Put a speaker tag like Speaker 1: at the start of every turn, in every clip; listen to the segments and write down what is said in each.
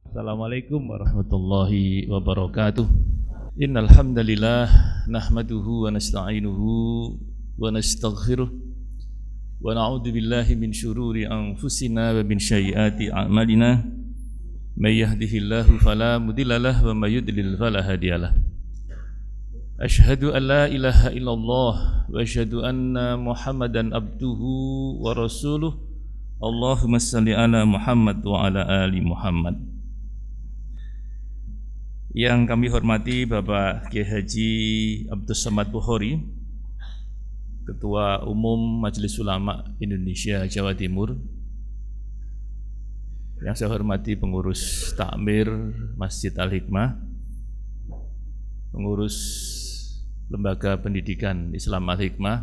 Speaker 1: Assalamualaikum warahmatullahi wabarakatuh. Innal hamdalillah nahmaduhu wa nasta'inuhu wa nastaghfiruh wa na'udzu billahi min syururi anfusina wa min sayyiati a'malina. May yahdihillahu fala mudhillalah wa may yudlil fala hadiyalah. Asyhadu an la ilaha illallah wa asyhadu anna Muhammadan abduhu wa rasuluh. Allahumma shalli ala Muhammad wa ala ali Muhammad. Yang kami hormati Bapak Kiai Haji Abdus Samad Bukhari, Ketua Umum Majelis Ulama Indonesia Jawa Timur. Yang saya hormati pengurus takmir Masjid Al-Hikmah, pengurus Lembaga Pendidikan Islam Al-Hikmah,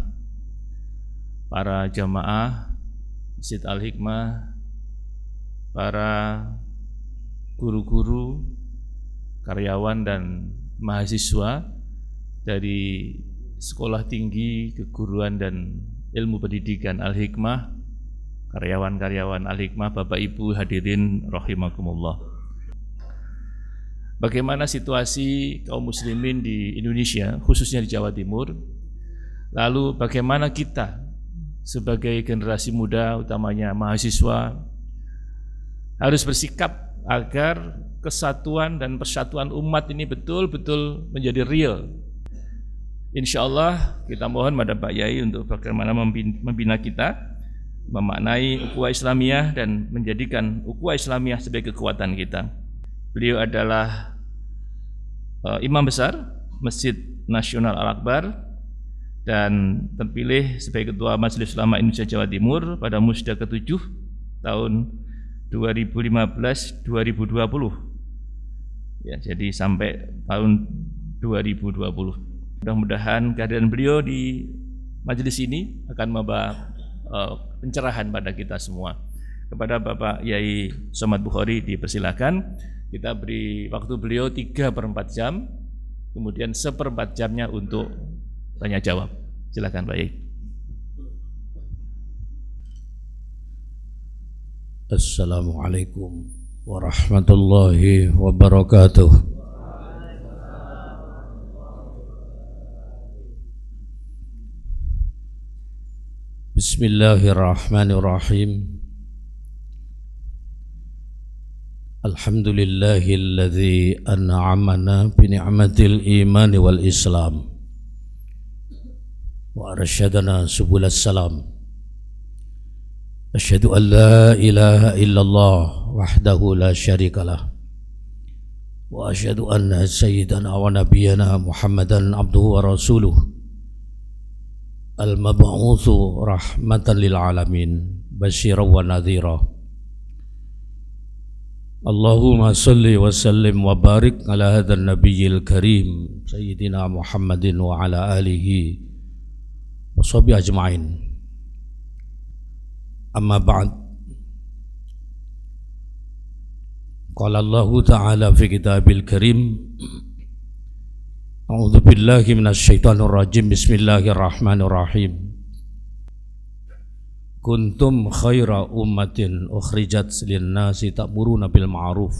Speaker 1: para jamaah Masjid Al-Hikmah, para guru-guru, karyawan dan mahasiswa dari Sekolah Tinggi Keguruan dan Ilmu Pendidikan Al-Hikmah, karyawan-karyawan Al-Hikmah, Bapak Ibu hadirin rahimakumullah. Bagaimana situasi kaum muslimin di Indonesia, khususnya di Jawa Timur? Lalu bagaimana kita sebagai generasi muda, utamanya mahasiswa, harus bersikap agar kesatuan dan persatuan umat ini betul-betul menjadi real. Insya Allah kita mohon pada Pak Yai untuk bagaimana membina kita, memaknai ukhuwah Islamiyah dan menjadikan ukhuwah Islamiyah sebagai kekuatan kita. Beliau adalah Imam Besar Masjid Nasional Al-Akbar dan terpilih sebagai Ketua Majelis Ulama Indonesia Jawa Timur pada Musda ke-7 tahun 2015-2020. Ya, jadi sampai tahun 2020. Mudah-mudahan kehadiran beliau di majelis ini akan membawa pencerahan pada kita semua. Kepada Bapak Yai Samad Bukhari dipersilakan. Kita beri waktu beliau 3/4 jam, kemudian 1/4 jamnya untuk tanya jawab. Silakan Pak Yai.
Speaker 2: Assalamualaikum warahmatullahi wabarakatuh. Bismillahirrahmanirrahim. Alhamdulillahilladzi an'amana bi ni'matil iman wal islam wa arsyadana subulas salam. Asyhadu an la ilaha illallah wahdahu la syarikalah wa asyhadu anna sayyidana wa nabiyyana Muhammadan abduhu wa rasuluh al-mab'utsu rahmatan lil alamin basyiran wa nadhira. Allahumma salli wa sallim wa barik ala hadzal nabiyil karim sayyidina Muhammadin wa ala alihi wa sahbihi ajma'in. Amma ba'd. Qala Allah Ta'ala fi kitabil karim. A'udzu billahi minasy syaithanir rajim. Bismillahirrahmanirrahim. Kuntum khaira ummatin ukhrijat lin-nasi ta'muruna bil ma'ruf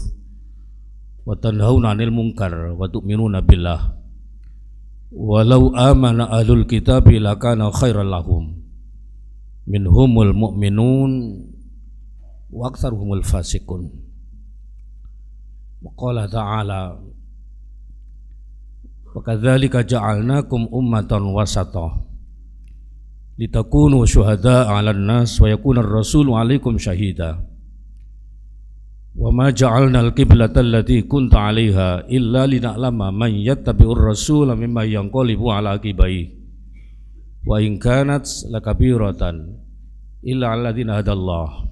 Speaker 2: wa tanhauna 'anil munkar wa tu'minuna billah. Walau amana ahlul kitabi lakana khairan lahum. Minhumul mu'minun wa aktsaruhumul fasiqun. Wa qala ta'ala wa kadzalika ja'alnakum ummatan wasata litakunu syuhada'a 'alan nas wa yakuna ar-rasulu 'alaikum syahida. Wa ma ja'alna al-qiblata allati kunta 'alaiha illa lina'lama man yattabi'ur rasula mimman yanqalibu 'ala aqibaihi wa in kanat lakabiratan illa 'alladziina hadallah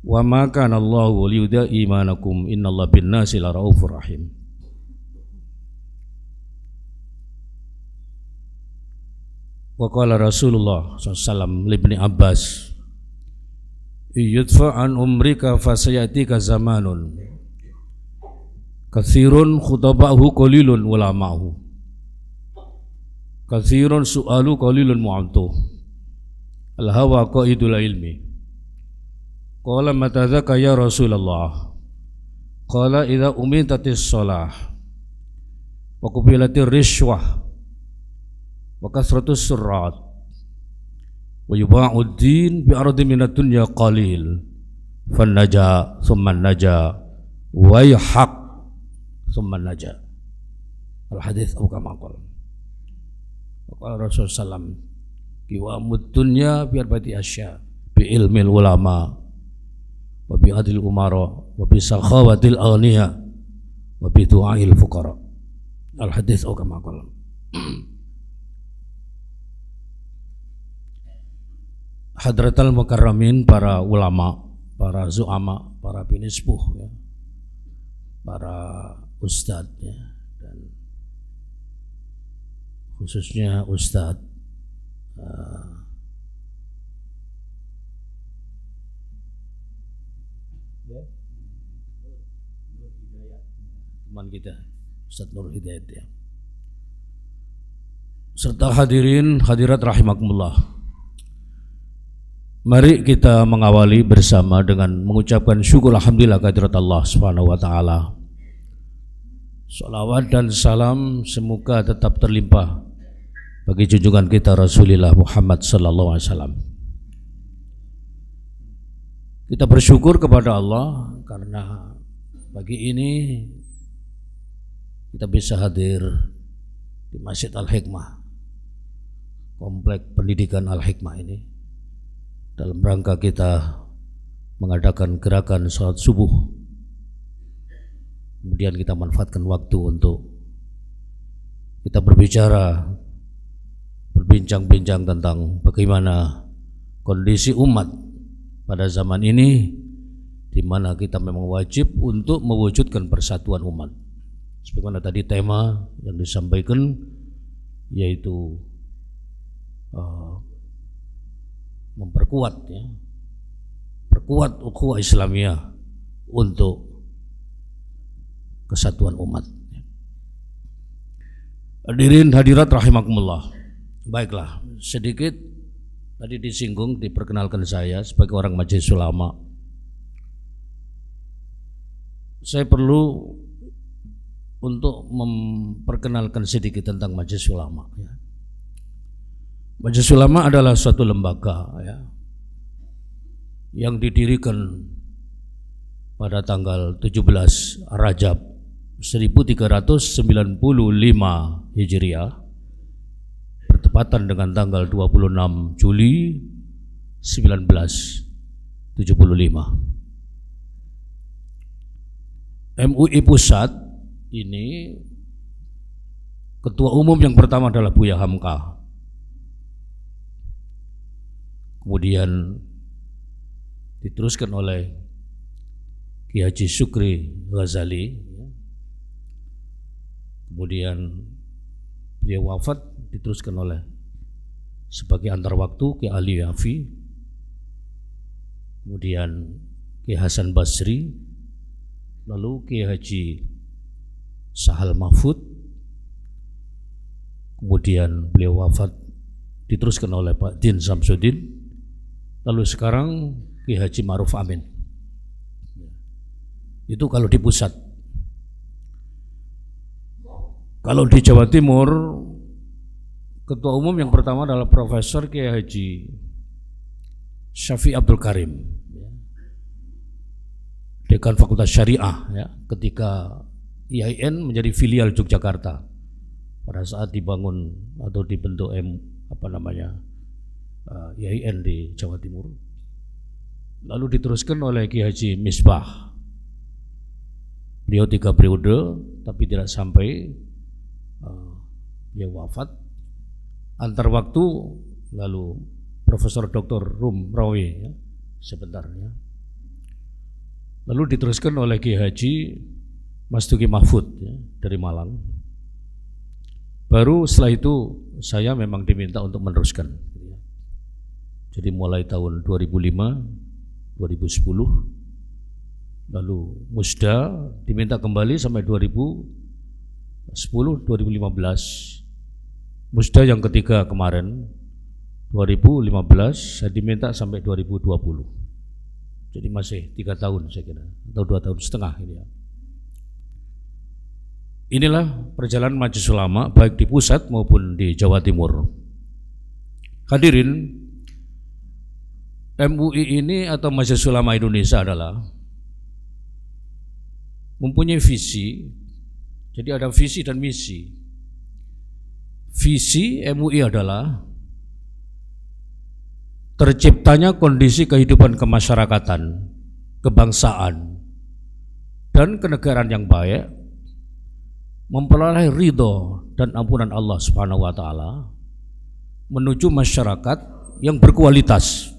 Speaker 2: wa ma kana Allahu liyudhi'a imanakum innallaha bin-nasi laraufur rahim. Wa qala Rasulullah sallallahu alaihi Ibni Abbas yudfa an umrika fasayatika zamanun katsirun khutabahu qalilun ulama'u katsirun su'alu qalilun mu'amtuh al-hawa qaidul ilmi. Qala mata dzaka ya Rasulullah Qala idza umitatis shalah wa qubilatir rishwah wa kasratus surat wa yuba'ud din bi ardi minad dunya qalil fan naja thumma naja wa yahaq thumma naja. Al hadis Abu Kamakol. Qala Rasul sallam qiwamud dunya bi arba'ati asya bi ilmil ulama wa bi adil umara wa bi sakhawatil aghniya wa bi du'ail fuqara. Al hadis Abu Kamakol. Hadratal Mukarramin, para ulama, para zu'ama, para pinispuh, ya, para ustadz, ya, dan khususnya ustadz teman kita Ustadz Nur Hidayat, ya, serta hadirin hadirat rahimakumullah. Mari kita mengawali bersama dengan mengucapkan syukur alhamdulillah kehadirat Allah Subhanahu wa taala. Salawat dan salam semoga tetap terlimpah bagi junjungan kita Rasulullah Muhammad sallallahu alaihi wasallam. Kita bersyukur kepada Allah karena pagi ini kita bisa hadir di Masjid Al-Hikmah, komplek pendidikan Al-Hikmah ini, dalam rangka kita mengadakan gerakan salat subuh. Kemudian kita manfaatkan waktu untuk kita berbincang-bincang tentang bagaimana kondisi umat pada zaman ini, di mana kita memang wajib untuk mewujudkan persatuan umat. Sebagaimana tadi tema yang disampaikan, yaitu memperkuat, ya, perkuat ukhuwah Islamiyah untuk kesatuan umat. Hadirin hadirat rahimakumullah. Baiklah, sedikit tadi disinggung, diperkenalkan saya sebagai orang Majelis Ulama. Saya perlu untuk memperkenalkan sedikit tentang Majelis Ulama, ya. Majelis Ulama adalah suatu lembaga, ya, yang didirikan pada tanggal 17 Rajab 1395 Hijriah, bertepatan dengan tanggal 26 Juli 1975. MUI Pusat ini ketua umum yang pertama adalah Buya Hamka. Kemudian diteruskan oleh Ki Haji Syukri Ghazali. Kemudian beliau wafat, diteruskan oleh sebagai antar waktu Ki Ali Yafi. Kemudian Ki Hasan Basri, lalu Ki Haji Sahal Mahfud. Kemudian beliau wafat, diteruskan oleh Pak Din Samsudin. Lalu sekarang Ki Haji Ma'ruf Amin. Itu kalau di pusat. Kalau di Jawa Timur, ketua umum yang pertama adalah Profesor Ki Haji Syafi'i Abdul Karim, Dekan Fakultas Syariah, ya, ketika IAIN menjadi filial Yogyakarta pada saat dibangun atau dibentuk IAIN di Jawa Timur. Lalu diteruskan oleh Ki Haji Misbah. Beliau 3 periode tapi tidak sampai dia wafat. Antar waktu lalu Profesor Dr. Rum Rawi, ya, sebentar, ya. Lalu diteruskan oleh Ki Haji Mas Duki Mahfud, ya, dari Malang. Baru setelah itu saya memang diminta untuk meneruskan. Jadi mulai tahun 2005, 2010, lalu Musda diminta kembali sampai 2010, 2015. Musda yang ketiga kemarin 2015, saya diminta sampai 2020. Jadi masih 3 tahun saya kira, atau 2 tahun setengah ini, ya. Inilah perjalanan Majelis Ulama baik di pusat maupun di Jawa Timur. Hadirin, MUI ini atau Majelis Ulama Indonesia adalah mempunyai visi. Jadi ada visi dan misi. Visi MUI adalah terciptanya kondisi kehidupan kemasyarakatan, kebangsaan, dan kenegaraan yang baik, memperoleh ridho dan ampunan Allah Subhanahu wa taala menuju masyarakat yang berkualitas,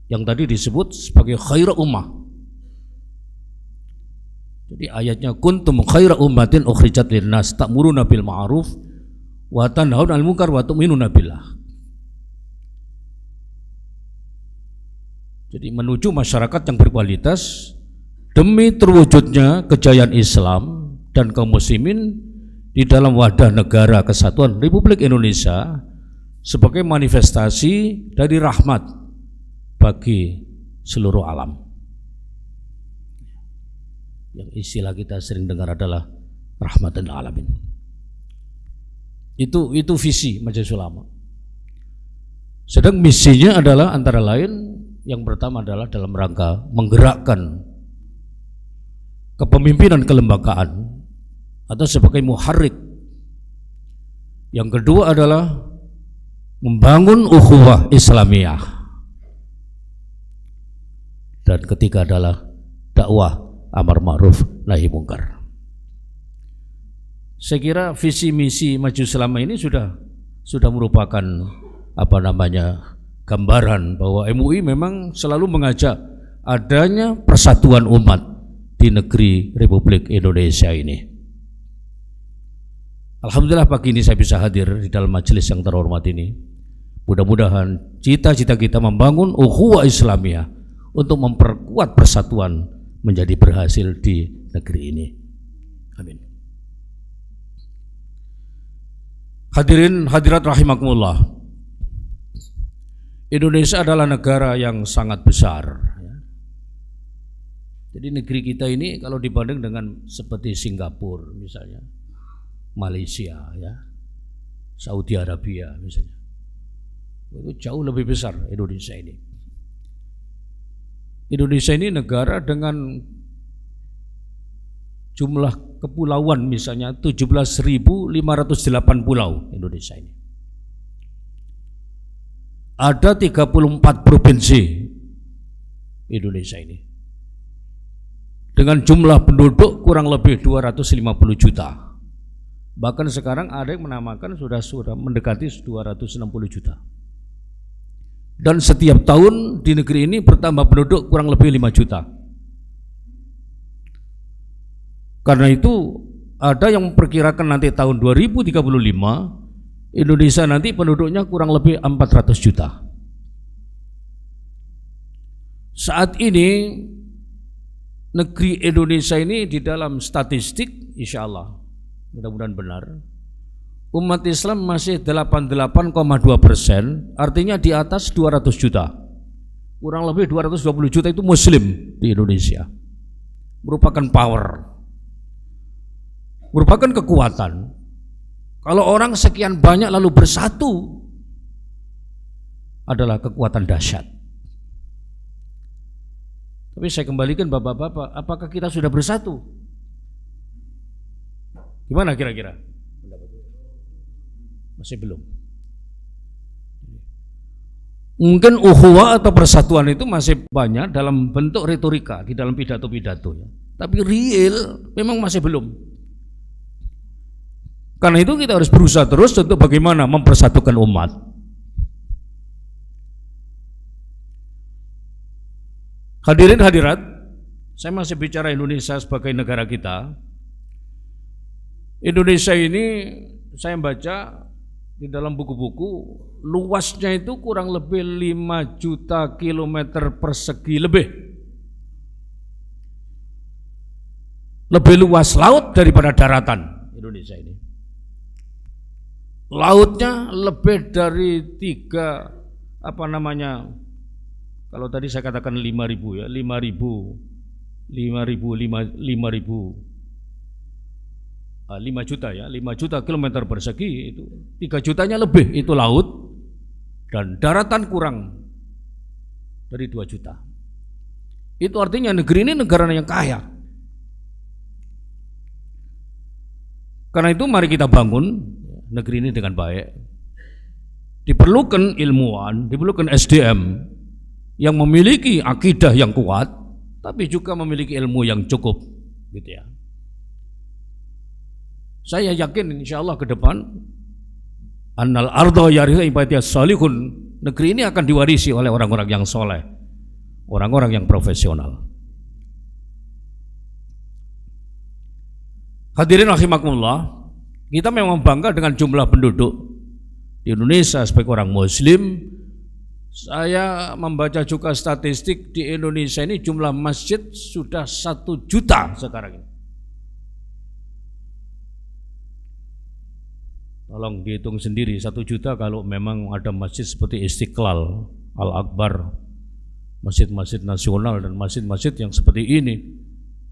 Speaker 2: yang tadi disebut sebagai khaira ummah. Jadi ayatnya kuntum khaira ummatin ukhrijat linnas ta'muruna bil ma'ruf wa tanhauna 'anil munkar wa tu'minuna billah. Jadi menuju masyarakat yang berkualitas demi terwujudnya kejayaan Islam dan kaum muslimin di dalam wadah negara kesatuan Republik Indonesia sebagai manifestasi dari rahmat bagi seluruh alam. Yang istilah kita sering dengar adalah rahmatan alamin. Itu visi Majelis Ulama. Sedang misinya adalah antara lain yang pertama adalah dalam rangka menggerakkan kepemimpinan kelembagaan atau sebagai muharrik. Yang kedua adalah membangun ukhuwah Islamiyah. Dan ketiga adalah dakwah amar ma'ruf nahi mungkar. Saya kira visi misi Majelis Ulama ini sudah merupakan gambaran bahwa MUI memang selalu mengajak adanya persatuan umat di negeri Republik Indonesia ini. Alhamdulillah pagi ini saya bisa hadir di dalam majelis yang terhormat ini. Mudah-mudahan cita-cita kita membangun ukhuwah Islamiyah untuk memperkuat persatuan menjadi berhasil di negeri ini. Amin. Hadirin hadirat rahimakumullah. Indonesia adalah negara yang sangat besar. Jadi negeri kita ini kalau dibanding dengan seperti Singapura misalnya, Malaysia, ya, Saudi Arabia misalnya, itu jauh lebih besar Indonesia ini. Indonesia ini negara dengan jumlah kepulauan misalnya 17.508 pulau Indonesia ini. Ada 34 provinsi Indonesia ini dengan jumlah penduduk kurang lebih 250 juta. Bahkan sekarang ada yang menamakan sudah mendekati 260 juta. Dan setiap tahun di negeri ini bertambah penduduk kurang lebih 5 juta. Karena itu ada yang memperkirakan nanti tahun 2035 Indonesia nanti penduduknya kurang lebih 400 juta. Saat ini negeri Indonesia ini di dalam statistik, insya Allah mudah-mudahan benar, umat Islam masih 88,2%, artinya di atas 200 juta. Kurang lebih 220 juta itu Muslim di Indonesia. Merupakan power, merupakan kekuatan. Kalau orang sekian banyak lalu bersatu adalah kekuatan dahsyat. Tapi saya kembalikan bapak-bapak, apakah kita sudah bersatu? Gimana kira-kira? Masih belum. Mungkin ukhuwah atau persatuan itu masih banyak dalam bentuk retorika, di dalam pidato-pidato. Tapi real memang masih belum. Karena itu kita harus berusaha terus untuk bagaimana mempersatukan umat. Hadirin hadirat, saya masih bicara Indonesia sebagai negara kita. Indonesia ini saya baca di dalam buku-buku, luasnya itu kurang lebih 5 juta kilometer persegi lebih. Lebih luas laut daripada daratan Indonesia ini. Lautnya lebih dari 3 kalau tadi saya katakan 5.000 ya, 5.000 5 juta ya, 5 juta kilometer persegi, itu 3 jutanya lebih itu laut, dan daratan kurang dari 2 juta. Itu artinya negeri ini negara yang kaya. Karena itu mari kita bangun negeri ini dengan baik. Diperlukan ilmuwan, diperlukan SDM yang memiliki akidah yang kuat, tapi juga memiliki ilmu yang cukup, gitu ya. Saya yakin insya Allah ke depan annal ardo yarithu ibadiyas salihun, negeri ini akan diwarisi oleh orang-orang yang soleh, orang-orang yang profesional. Hadirin rahimakumullah, kita memang bangga dengan jumlah penduduk di Indonesia sebagai orang Muslim. Saya membaca juga statistik di Indonesia ini jumlah masjid sudah 1 juta sekarang ini. Tolong dihitung sendiri 1 juta kalau memang ada masjid seperti Istiqlal, Al-Akbar, masjid-masjid nasional dan masjid-masjid yang seperti ini.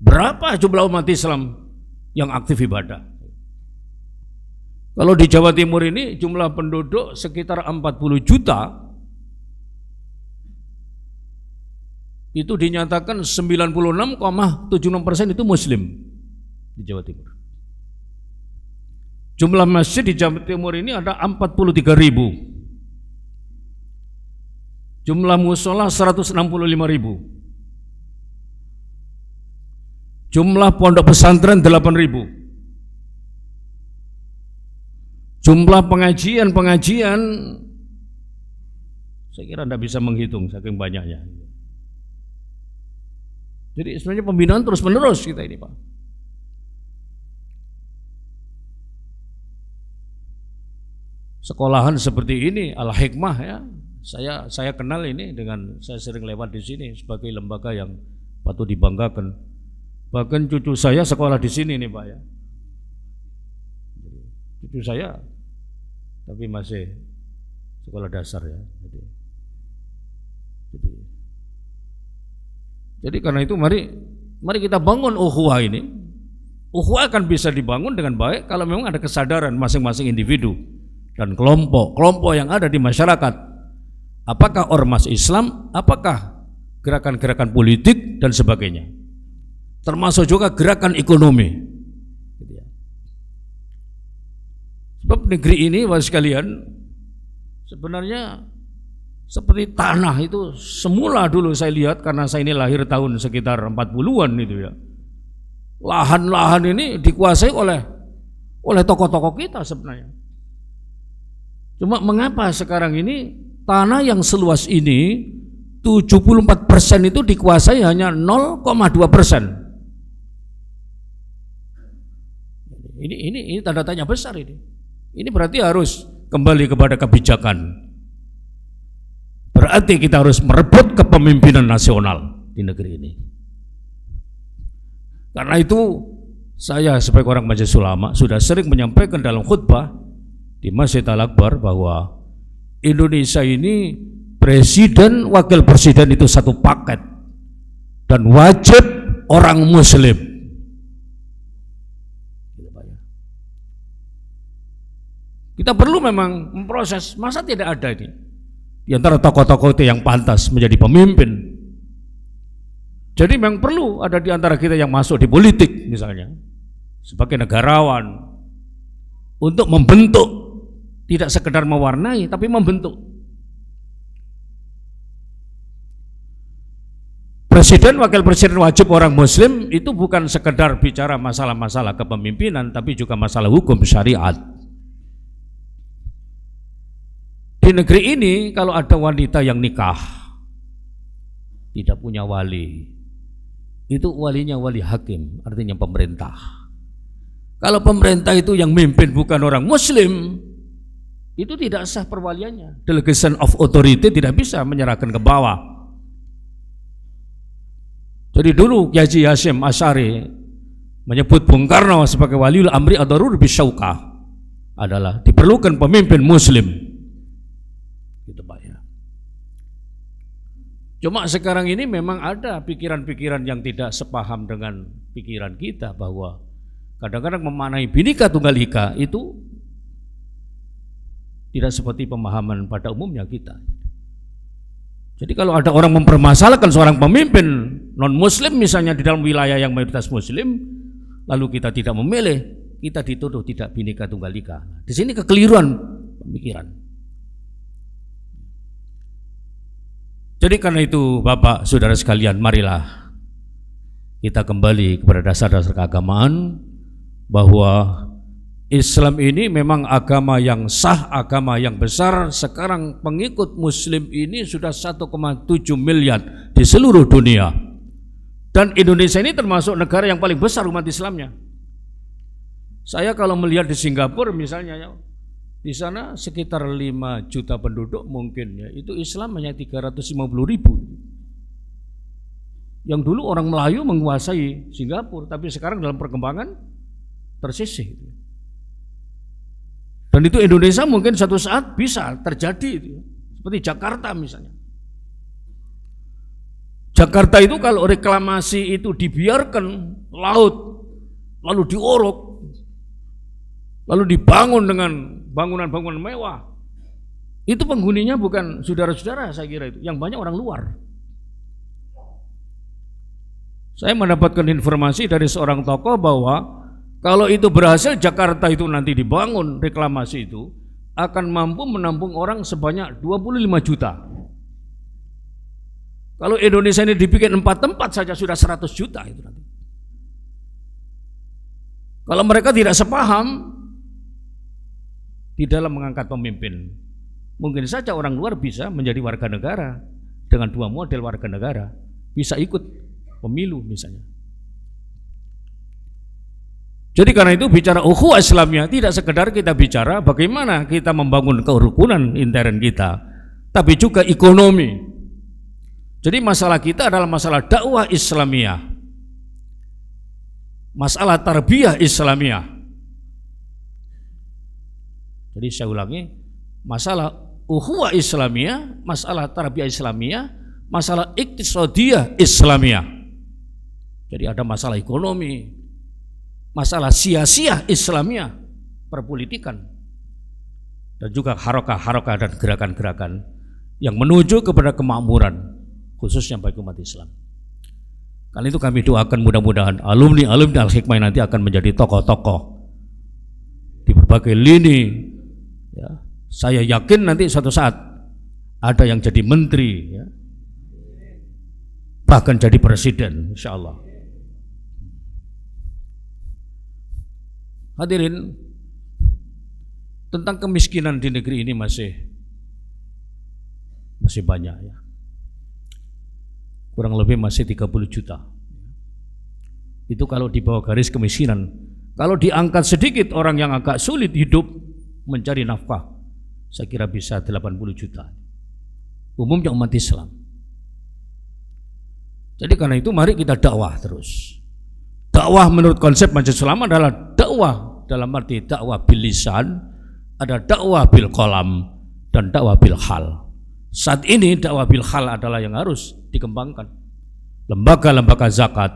Speaker 2: Berapa jumlah umat Islam yang aktif ibadah? Kalau di Jawa Timur ini jumlah penduduk sekitar 40 juta, itu dinyatakan 96,76% itu Muslim di Jawa Timur. Jumlah masjid di Jawa Timur ini ada 43.000. Jumlah musola 165.000. Jumlah pondok pesantren 8.000. Jumlah pengajian saya kira Anda bisa menghitung saking banyaknya. Jadi sebenarnya pembinaan terus menerus kita ini, Pak. Sekolahan seperti ini Al-Hikmah ya, saya kenal ini, dengan saya sering lewat di sini sebagai lembaga yang patut dibanggakan. Bahkan cucu saya sekolah di sini nih, Pak ya. Cucu saya tapi masih sekolah dasar ya. Jadi karena itu mari kita bangun ukhuwah ini. Ukhuwah akan bisa dibangun dengan baik kalau memang ada kesadaran masing-masing individu dan kelompok yang ada di masyarakat. Apakah ormas Islam, apakah gerakan-gerakan politik dan sebagainya. Termasuk juga gerakan ekonomi. Sebab negeri ini, Bapak sekalian, sebenarnya seperti tanah itu semula dulu saya lihat, karena saya ini lahir tahun sekitar 40-an itu ya. Lahan-lahan ini dikuasai oleh tokoh-tokoh kita sebenarnya. Cuma mengapa sekarang ini tanah yang seluas ini 74% itu dikuasai hanya 0,2%. Ini tanda tanya besar ini. Ini berarti harus kembali kepada kebijakan. Berarti kita harus merebut kepemimpinan nasional di negeri ini. Karena itu saya sebagai orang Majelis Ulama sudah sering menyampaikan dalam khutbah di Masjid Al-Akbar bahwa Indonesia ini presiden, wakil presiden itu satu paket dan wajib orang Muslim. Kita perlu memang memproses, masa tidak ada ini di antara tokoh-tokoh itu yang pantas menjadi pemimpin. Jadi memang perlu ada di antara kita yang masuk di politik misalnya sebagai negarawan untuk membentuk, tidak sekedar mewarnai tapi membentuk. Presiden, wakil presiden wajib orang Muslim itu bukan sekedar bicara masalah-masalah kepemimpinan, tapi juga masalah hukum syariat. Di negeri ini kalau ada wanita yang nikah tidak punya wali, itu walinya wali hakim, artinya pemerintah. Kalau pemerintah itu yang mimpin bukan orang Muslim, itu tidak sah perwaliannya. Delegation of authority tidak bisa menyerahkan ke bawah. Jadi dulu Kiai Haji Hasyim Asy'ari menyebut Bung Karno sebagai waliul amri ad-darur bisyauqah, adalah diperlukan pemimpin Muslim. Gitu Pak ya. Cuma sekarang ini memang ada pikiran-pikiran yang tidak sepaham dengan pikiran kita, bahwa Kadang-kadang memaknai Bhinneka Tunggal Ika itu tidak seperti pemahaman pada umumnya kita. Jadi kalau ada orang mempermasalahkan seorang pemimpin non-muslim misalnya di dalam wilayah yang mayoritas muslim, lalu kita tidak memilih, kita dituduh tidak Bhinneka Tunggal Ika. Di sini kekeliruan pemikiran. Jadi karena itu Bapak, Saudara sekalian, marilah kita kembali kepada dasar-dasar keagamaan, bahwa Islam ini memang agama yang sah, agama yang besar. Sekarang pengikut muslim ini sudah 1,7 miliar di seluruh dunia. Dan Indonesia ini termasuk negara yang paling besar umat Islamnya. Saya kalau melihat di Singapura misalnya, di sana sekitar 5 juta penduduk mungkin ya, itu Islam hanya 350.000. Yang dulu orang Melayu menguasai Singapura, tapi sekarang dalam perkembangan tersisih. Dan itu Indonesia mungkin suatu saat bisa terjadi itu. Seperti Jakarta misalnya. Jakarta itu kalau reklamasi itu dibiarkan laut, lalu diorok, lalu dibangun dengan bangunan-bangunan mewah, itu penghuninya bukan saudara-saudara, saya kira itu, yang banyak orang luar. Saya mendapatkan informasi dari seorang tokoh bahwa kalau itu berhasil, Jakarta itu nanti dibangun, reklamasi itu akan mampu menampung orang sebanyak 25 juta. Kalau Indonesia ini dibikin 4 tempat saja sudah 100 juta itu nanti. Kalau mereka tidak sepaham di dalam mengangkat pemimpin, mungkin saja orang luar bisa menjadi warga negara dengan 2 model warga negara, bisa ikut pemilu misalnya. Jadi karena itu bicara ukhuwah Islamiyah tidak sekedar kita bicara bagaimana kita membangun kerukunan intern kita, tapi juga ekonomi. Jadi masalah kita adalah masalah dakwah Islamiyah, masalah tarbiyah Islamiyah. Jadi saya ulangi, masalah ukhuwah Islamiyah, masalah tarbiyah Islamiyah, masalah iktisadiyah Islamiyah. Jadi ada masalah ekonomi, masalah sia-sia Islamiyah, perpolitikan, dan juga harakah-harakah dan gerakan-gerakan yang menuju kepada kemakmuran, khususnya bagi umat Islam. Karena itu kami doakan mudah-mudahan alumni Al-Hikmah nanti akan menjadi tokoh-tokoh di berbagai lini. Ya, saya yakin nanti suatu saat ada yang jadi menteri, ya, bahkan jadi presiden, insya Allah. Hadirin, tentang kemiskinan di negeri ini masih banyak ya. Kurang lebih masih 30 juta. Itu kalau di bawah garis kemiskinan. Kalau diangkat sedikit orang yang agak sulit hidup mencari nafkah, saya kira bisa 80 juta. Umumnya umat Islam. Jadi karena itu mari kita dakwah terus. Dakwah menurut konsep Majelis Ulama adalah dakwah dalam arti dakwah bil lisan, ada dakwah bil qalam, dan dakwah bil hal. Saat ini dakwah bil hal adalah yang harus dikembangkan. Lembaga-lembaga zakat,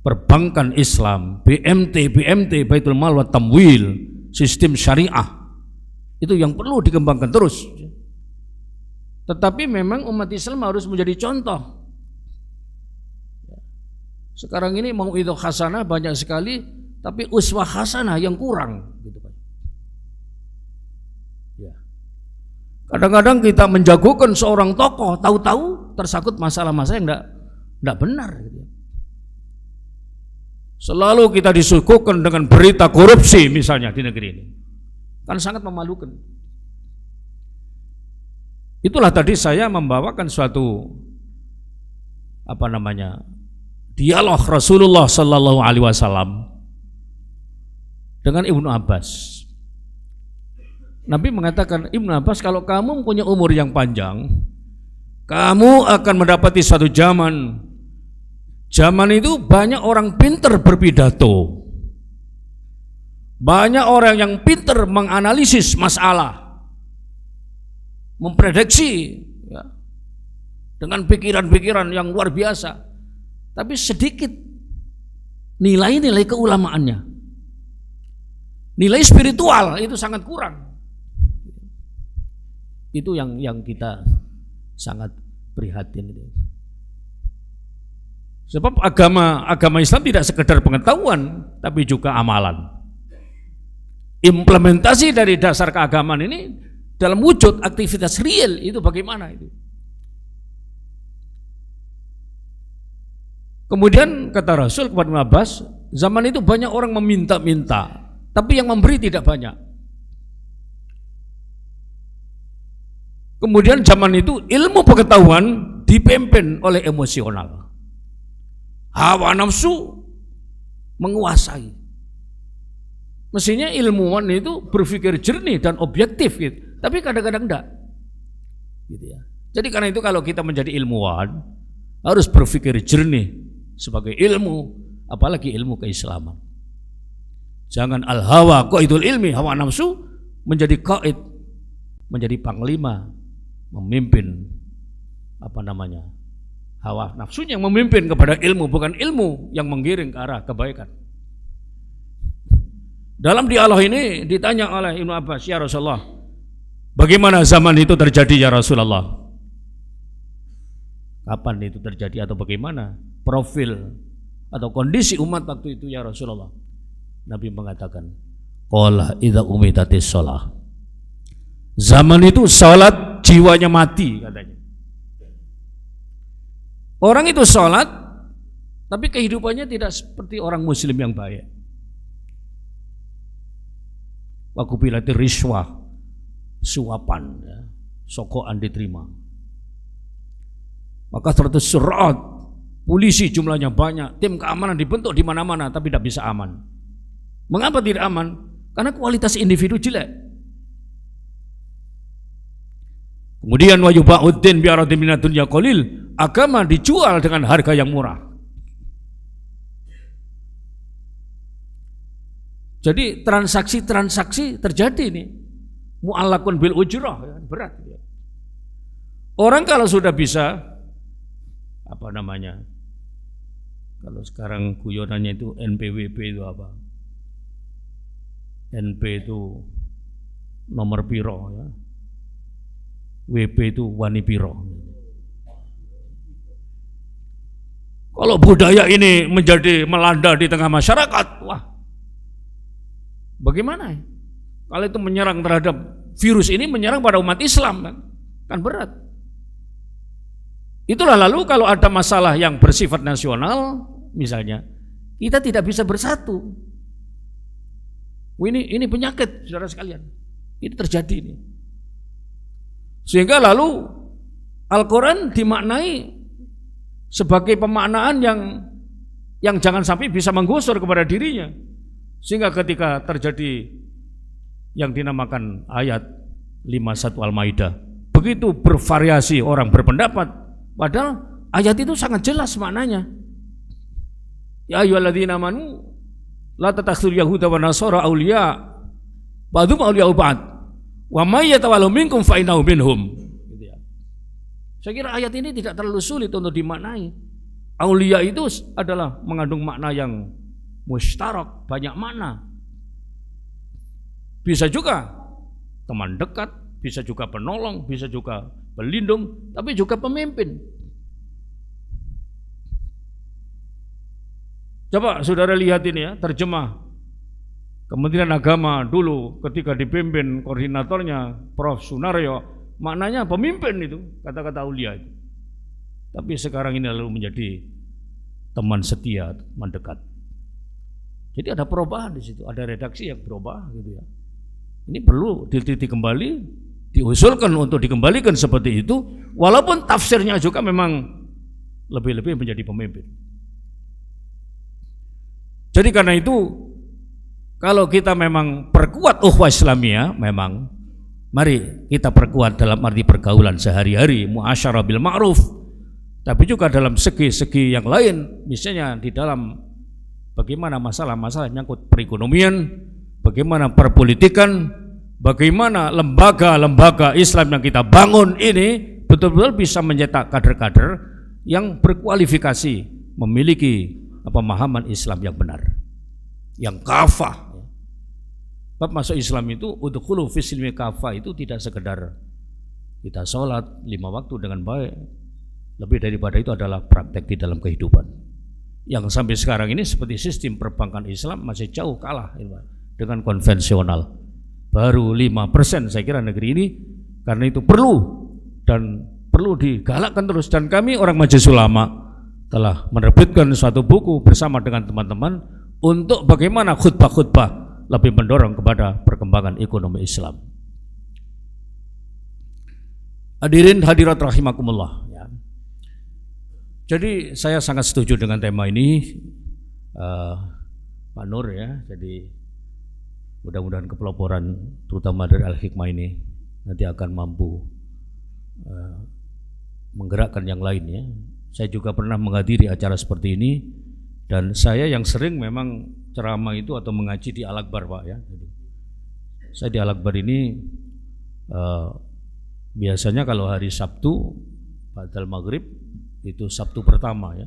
Speaker 2: perbankan Islam, BMT, Baitul Mal wa Tamwil, sistem syariah, itu yang perlu dikembangkan terus. Tetapi memang umat Islam harus menjadi contoh. Sekarang ini mau itu hasanah banyak sekali, tapi uswah hasanah yang kurang gitu kan. Ya. Kadang-kadang kita menjagokan seorang tokoh, tahu-tahu tersangkut masalah-masalah yang enggak benar gitu. Selalu kita disuguhkan dengan berita korupsi misalnya di negeri ini. Kan sangat memalukan. Itulah tadi saya membawakan suatu dialog Rasulullah Sallallahu Alaihi Wasallam dengan Ibnu Abbas. Nabi mengatakan, Ibnu Abbas, kalau kamu punya umur yang panjang, kamu akan mendapati suatu zaman. Zaman itu banyak orang pintar berpidato, banyak orang yang pintar menganalisis masalah, memprediksi ya, dengan pikiran-pikiran yang luar biasa. Tapi sedikit nilai-nilai keulamaannya. nilai spiritual itu sangat kurang. Itu yang kita sangat prihatin itu. Sebab agama Islam tidak sekedar pengetahuan, tapi juga amalan. Implementasi dari dasar keagamaan ini dalam wujud aktivitas real itu bagaimana itu? Kemudian kata Rasul kepada Ibnu Abbas, zaman itu banyak orang meminta-minta, tapi yang memberi tidak banyak. Kemudian zaman itu ilmu pengetahuan dipimpin oleh emosional. Hawa nafsu menguasai. Mestinya ilmuwan itu berpikir jernih dan objektif gitu. Tapi kadang-kadang enggak. Gitu ya. Jadi karena itu kalau kita menjadi ilmuwan harus berpikir jernih sebagai ilmu, apalagi ilmu keislaman. Jangan al-hawa qaidul ilmi, hawa nafsu menjadi qaid, menjadi panglima, memimpin hawa nafsunya yang memimpin kepada ilmu, bukan ilmu yang menggiring ke arah kebaikan. Dalam dialog ini ditanya oleh Ibnu Abbas, ya Rasulullah, bagaimana zaman itu terjadi ya Rasulullah? Kapan itu terjadi atau bagaimana profil atau kondisi umat waktu itu ya Rasulullah? Nabi mengatakan, qala idza umitatis shalah. Zaman itu salat jiwanya mati katanya. Orang itu salat tapi kehidupannya tidak seperti orang muslim yang baik. Wa kubilatir riswah, suapan ya, sokokan diterima. Maka terus surat, polisi jumlahnya banyak, tim keamanan dibentuk di mana-mana tapi tidak bisa aman. Mengapa tidak aman? Karena kualitas individu jelek. Kemudian wa yuba'uddin bi aradin minad dunya qalil, agama dijual dengan harga yang murah. Jadi transaksi terjadi nih. Mu'allaqun bil ujrah, berat. Orang kalau sudah bisa kalau sekarang guyonannya itu NPWP itu apa? NP itu nomor piro ya. WP itu wani piro. Kalau budaya ini menjadi melanda di tengah masyarakat, wah, bagaimana? Kalau itu menyerang terhadap virus ini menyerang pada umat Islam kan berat. Itulah lalu kalau ada masalah yang bersifat nasional, misalnya, kita tidak bisa bersatu. Ini penyakit, saudara sekalian. Ini terjadi ini. Sehingga lalu Al-Quran dimaknai sebagai pemaknaan yang jangan sampai bisa menggusur kepada dirinya. Sehingga ketika terjadi yang dinamakan ayat 51 Al-Maidah, begitu bervariasi orang berpendapat, padahal ayat itu sangat jelas maknanya. Ya ayyuhalladzina amanu la tattakhidul yahuda wa nasara auliya ba'dhum auliya ba'd wa may yatawallahu minkum fa innahu minhum. Gitu ya. Saya kira ayat ini tidak terlalu sulit untuk dimaknai. Auliya itu adalah mengandung makna yang mustarak, banyak makna. Bisa juga teman dekat, bisa juga penolong, bisa juga pelindung, tapi juga pemimpin. Coba saudara lihat ini ya, terjemah Kementerian Agama dulu ketika dipimpin koordinatornya Prof. Sunaryo, maknanya pemimpin itu, kata-kata aulia itu. Tapi sekarang ini lalu menjadi teman setia, teman dekat. Jadi ada perubahan di situ, ada redaksi yang berubah gitu ya. Ini perlu diteliti kembali, diusulkan untuk dikembalikan seperti itu, walaupun tafsirnya juga memang lebih-lebih menjadi pemimpin. Jadi karena itu, kalau kita memang perkuat ukhuwah Islamiyah, memang mari kita perkuat dalam arti pergaulan sehari-hari, muasyarah bil ma'ruf, tapi juga dalam segi-segi yang lain, misalnya di dalam bagaimana masalah-masalah menyangkut perekonomian, bagaimana perpolitikan, bagaimana lembaga-lembaga Islam yang kita bangun ini betul-betul bisa mencetak kader-kader yang berkualifikasi, memiliki pemahaman Islam yang benar, yang kafah. Bab masuk Islam itu udkhulu fis silmi kafah itu tidak sekedar kita sholat 5 waktu dengan baik. Lebih daripada itu adalah praktek di dalam kehidupan. Yang sampai sekarang ini seperti sistem perbankan Islam masih jauh kalah dengan konvensional. Baru 5% saya kira negeri ini, karena itu perlu digalakkan terus. Dan kami orang Majelis Ulama telah menerbitkan suatu buku bersama dengan teman-teman untuk bagaimana khutbah-khutbah lebih mendorong kepada perkembangan ekonomi Islam. Hadirin hadirat rahimakumullah ya. Jadi saya sangat setuju dengan tema ini, Pak Nur ya. Jadi mudah-mudahan kepeloporan terutama dari Al-Hikmah ini nanti akan mampu menggerakkan yang lain ya. Saya juga pernah menghadiri acara seperti ini, dan saya yang sering memang ceramah itu atau mengaji di Al-Akbar Pak ya. Jadi, saya di Al-Akbar ini biasanya kalau hari Sabtu Ba'dal Maghrib itu Sabtu pertama ya,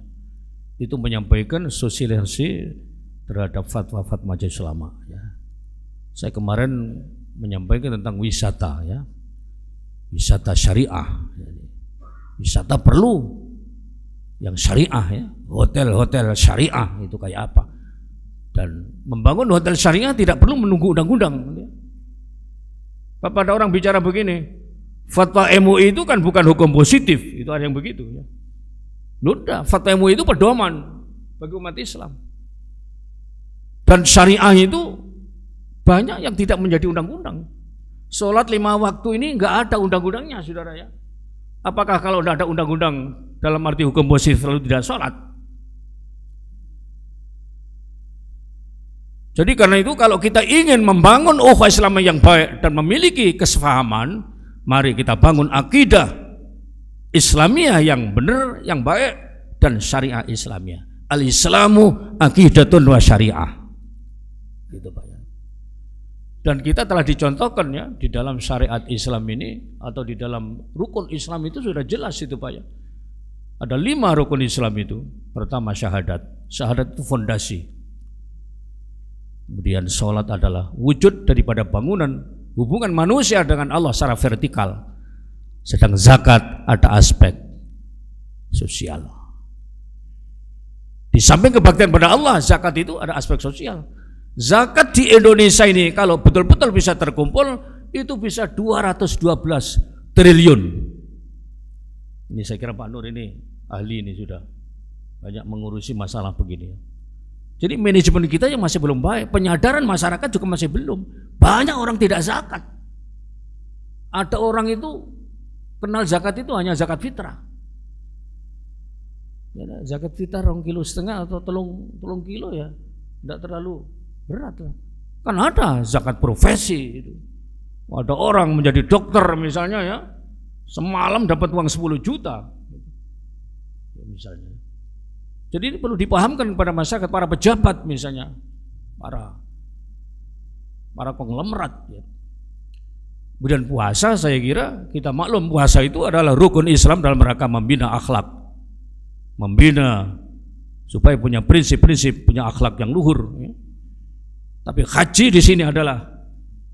Speaker 2: itu menyampaikan sosialisasi terhadap fatwa-fatwa Majelis Ulama ya. Saya kemarin menyampaikan tentang wisata ya, wisata syariah. Wisata perlu yang syariah ya, hotel-hotel syariah itu kayak apa. Dan membangun hotel syariah tidak perlu menunggu undang-undang. Pada orang bicara begini, fatwa MUI itu kan bukan hukum positif, itu ada yang begitu ya. Udah, fatwa MUI itu pedoman bagi umat Islam. Dan syariah itu banyak yang tidak menjadi undang-undang. Sholat 5 waktu ini enggak ada undang-undangnya saudara ya. Apakah kalau tidak ada undang-undang dalam arti hukum positif lalu tidak sholat? Jadi karena itu kalau kita ingin membangun ukhuwah Islam yang baik dan memiliki kesepahaman, mari kita bangun akidah Islamiyah yang benar, yang baik, dan syariah Islamiyah. Al-Islamu aqidatun wa syariah. Gitu Pak ya. Dan kita telah dicontohkan ya di dalam syariat Islam ini atau di dalam rukun Islam itu sudah jelas itu Pak ya. Ada 5 rukun Islam itu. Pertama syahadat. Syahadat itu fondasi. Kemudian sholat adalah wujud daripada bangunan hubungan manusia dengan Allah secara vertikal. Sedang zakat ada aspek sosial. Di samping kebaktian pada Allah, zakat itu ada aspek sosial. Zakat di Indonesia ini kalau betul-betul bisa terkumpul itu bisa 212 triliun. Ini saya kira Pak Nur ini ahli ini sudah banyak mengurusi masalah begini. Jadi manajemen kita yang masih belum baik, penyadaran masyarakat juga masih belum. Banyak orang tidak zakat. Ada orang itu kenal zakat itu hanya zakat fitrah. Ya, zakat fitrah 2,5 kilo atau 3 kilo ya, tidak terlalu berat lah. Kan ada zakat profesi itu. Ada orang menjadi dokter misalnya ya, semalam dapat uang 10 juta ya, misalnya. Jadi ini perlu dipahamkan kepada masyarakat, para pejabat misalnya, para konglomerat ya. Kemudian puasa, saya kira kita maklum puasa itu adalah rukun Islam dalam rangka membina akhlak, membina supaya punya prinsip-prinsip, punya akhlak yang luhur ya. Tapi haji di sini adalah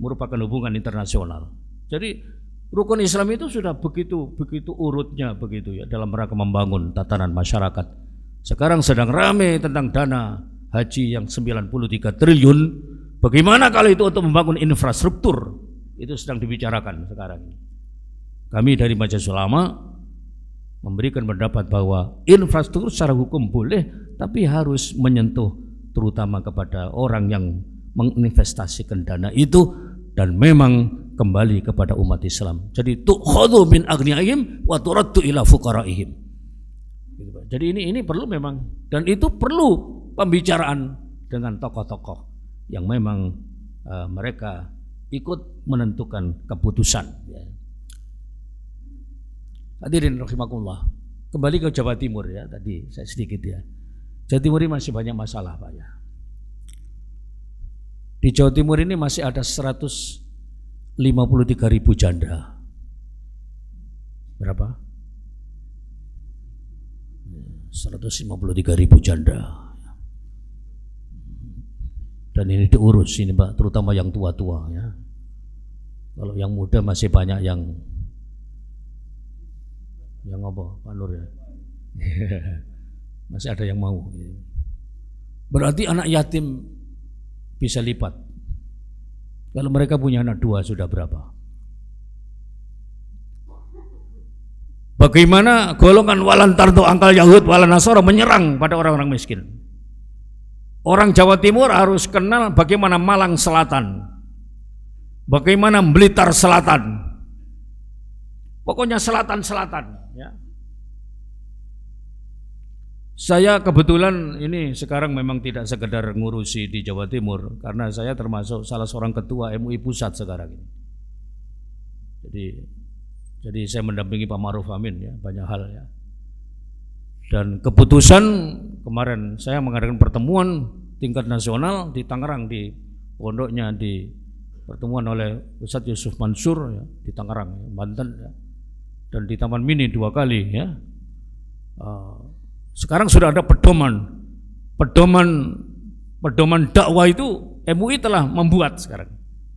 Speaker 2: merupakan hubungan internasional. Jadi rukun Islam itu sudah begitu urutnya begitu ya dalam rangka membangun tatanan masyarakat. Sekarang sedang ramai tentang dana haji yang 93 triliun. Bagaimana kalau itu untuk membangun infrastruktur? Itu sedang dibicarakan sekarang. Kami dari Majelis Ulama memberikan pendapat bahwa infrastruktur secara hukum boleh, tapi harus menyentuh terutama kepada orang yang menginvestasikan dana itu dan memang kembali kepada umat Islam. Jadi tu'khadhu min aghniyahim wa turaddu ila fuqaraihim. Jadi ini perlu memang, dan itu perlu pembicaraan dengan tokoh-tokoh yang memang mereka ikut menentukan keputusan. Hadirin rahimakumullah. Kembali ke Jawa Timur ya, tadi saya sedikit ya. Jawa Timur ini masih banyak masalah Pak ya. Di Jawa Timur ini masih ada 153.000 janda. Berapa? 153.000 janda. Dan ini diurus ini Pak, terutama yang tua-tua ya. Kalau yang muda masih banyak yang apa Pak Nur ya. Masih ada yang mau. Berarti anak yatim bisa lipat. Kalau mereka punya anak 2 sudah berapa? Bagaimana golongan walantardo angkal Yahud walan Nasara menyerang pada orang-orang miskin? Orang Jawa Timur harus kenal bagaimana Malang Selatan, bagaimana Blitar Selatan, pokoknya selatan-selatan. Ya. Saya kebetulan ini sekarang memang tidak sekedar ngurusi di Jawa Timur, karena saya termasuk salah seorang ketua MUI Pusat sekarang ini. Jadi saya mendampingi Pak Ma'ruf Amin ya, banyak hal ya. Dan keputusan kemarin saya mengadakan pertemuan tingkat nasional di Tangerang, di pondoknya di pertemuan oleh Ustadz Yusuf Mansur ya, di Tangerang, Banten ya. Dan di Taman Mini 2 kali ya. Sekarang sudah ada pedoman dakwah itu MUI telah membuat sekarang.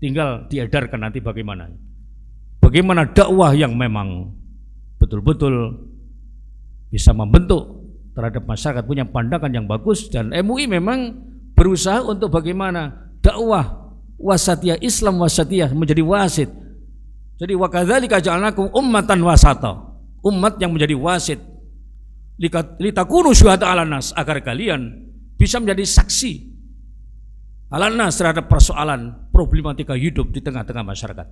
Speaker 2: Tinggal diedarkan nanti bagaimana dakwah yang memang betul-betul bisa membentuk terhadap masyarakat, punya pandangan yang bagus. Dan MUI memang berusaha untuk bagaimana dakwah wasatiyah, Islam wasatiyah menjadi wasit. Jadi wa kadzalika ja'alnakum ummatan wasata, umat yang menjadi wasit, litakunu syuhada 'alan nas, agar kalian bisa menjadi saksi 'alan nas terhadap persoalan problematika hidup di tengah-tengah masyarakat.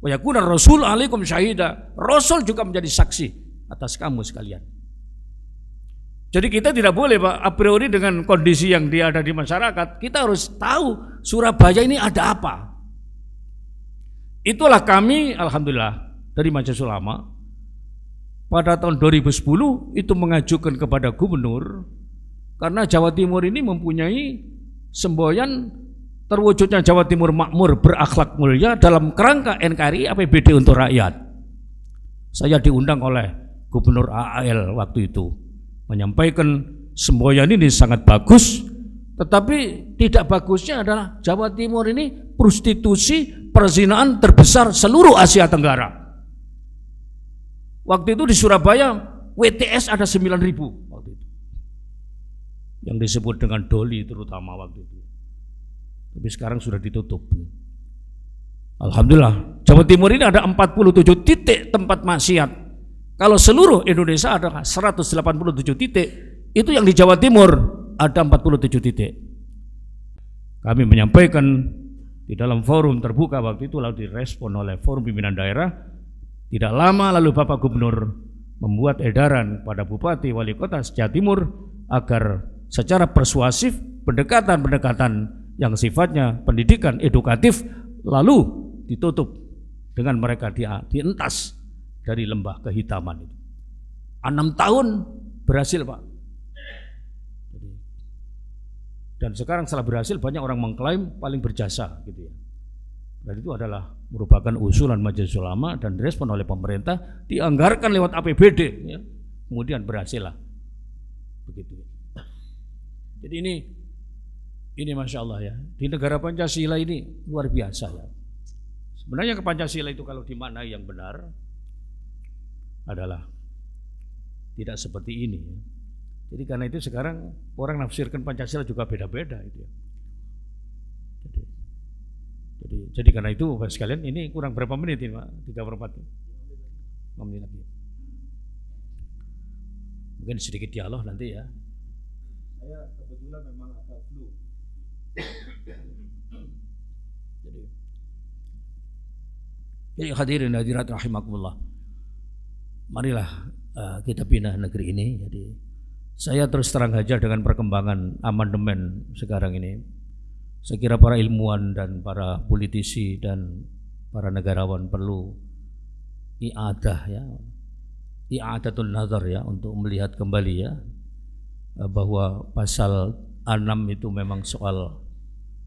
Speaker 2: Wa yakuna rasul 'alaikum syahida, rasul juga menjadi saksi atas kamu sekalian. Jadi kita tidak boleh Pak a priori dengan kondisi yang dia ada di masyarakat, kita harus tahu Surabaya ini ada apa. Itulah kami alhamdulillah dari Majelis Ulama pada tahun 2010 itu mengajukan kepada gubernur, karena Jawa Timur ini mempunyai semboyan terwujudnya Jawa Timur makmur berakhlak mulia dalam kerangka NKRI APBD untuk rakyat. Saya diundang oleh Gubernur AAL waktu itu menyampaikan semboyan ini sangat bagus, tetapi tidak bagusnya adalah Jawa Timur ini prostitusi, perzinaan terbesar seluruh Asia Tenggara. Waktu itu di Surabaya WTS ada 9.000 waktu itu, yang disebut dengan doli terutama waktu itu. Tapi sekarang sudah ditutup. Alhamdulillah Jawa Timur ini ada 47 titik tempat maksiat. Kalau seluruh Indonesia ada 187 titik, itu yang di Jawa Timur ada 47 titik. Kami menyampaikan di dalam forum terbuka waktu itu, lalu direspon oleh forum pimpinan daerah. Tidak lama lalu Bapak Gubernur membuat edaran pada Bupati Wali Kota Jawa Timur agar secara persuasif pendekatan-pendekatan yang sifatnya pendidikan edukatif lalu ditutup dengan mereka dientas dari lembah kehitaman itu. 6 tahun berhasil Pak. Dan sekarang setelah berhasil banyak orang mengklaim paling berjasa gitu ya. Dan itu adalah merupakan usulan Majelis Ulama dan direspon oleh pemerintah, dianggarkan lewat APBD ya. Kemudian berhasil lah. Begitu. Jadi ini Masya Allah ya, di negara Pancasila ini luar biasa ya. Sebenarnya ke Pancasila itu kalau dimaknai yang benar adalah tidak seperti ini ya. Jadi karena itu sekarang orang nafsirkan Pancasila juga beda-beda itu ya. Jadi karena itu Bapak sekalian, ini kurang berapa menit ini Pak? 3/4 menit lagi. Mungkin sedikit dialog nanti ya. Saya kebetulan memang agak flu. Jadi hadirin hadirat rahimakumullah, marilah kita pindah negeri ini. Jadi saya terus terang saja dengan perkembangan amandemen sekarang ini, saya kira para ilmuwan dan para politisi dan para negarawan perlu i'adah ya, i'adatul nazar ya, untuk melihat kembali ya bahwa pasal 6 itu memang soal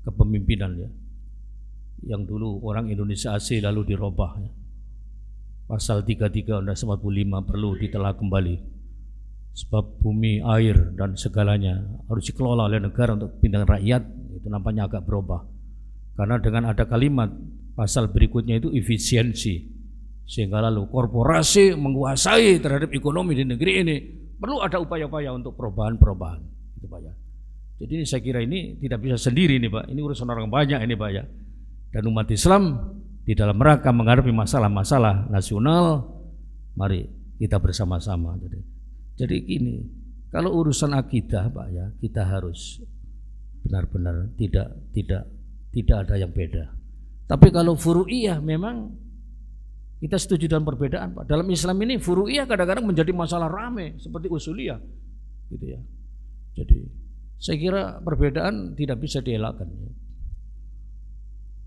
Speaker 2: kepemimpinan ya, yang dulu orang Indonesia asli lalu dirubah ya. Pasal 33 Undang-Undang 45 perlu ditelah kembali Sebab bumi, air, dan segalanya harus dikelola oleh negara untuk kepentingan rakyat. Itu nampaknya agak berubah. Karena dengan ada kalimat pasal berikutnya itu efisiensi, sehingga lalu korporasi menguasai terhadap ekonomi di negeri ini. Perlu ada upaya-upaya untuk perubahan-perubahan. Itu Pak ya. Jadi ini saya kira ini tidak bisa sendiri nih Pak. Ini urusan orang banyak ini Pak ya. Dan umat Islam di dalam rangka menghadapi masalah-masalah nasional, mari kita bersama-sama. Jadi gini, kalau urusan akidah Pak ya, kita harus benar-benar tidak ada yang beda. Tapi kalau furu'iyah memang kita setuju dengan perbedaan Pak. Dalam Islam ini furu'iyah kadang-kadang menjadi masalah rame seperti usuliyah gitu ya. Jadi saya kira perbedaan tidak bisa dielakkan.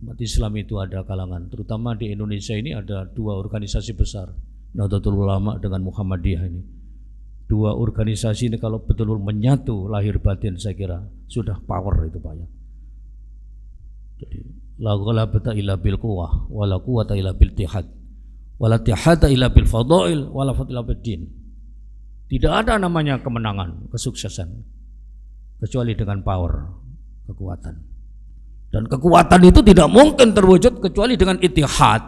Speaker 2: Umat Islam itu ada kalangan, terutama di Indonesia ini ada dua organisasi besar, Nahdlatul Ulama dengan Muhammadiyah ini. Dua organisasi ini kalau betul-betul menyatu lahir batin saya kira sudah power itu Pak ya. Jadi la ghalabata illa bil quwwah wa la quwwata illa bil ittihad wa la ittihada illa bil fadail wa la fadla bil din. Tidak ada namanya kemenangan, kesuksesan kecuali dengan power, kekuatan. Dan kekuatan itu tidak mungkin terwujud kecuali dengan ittihad,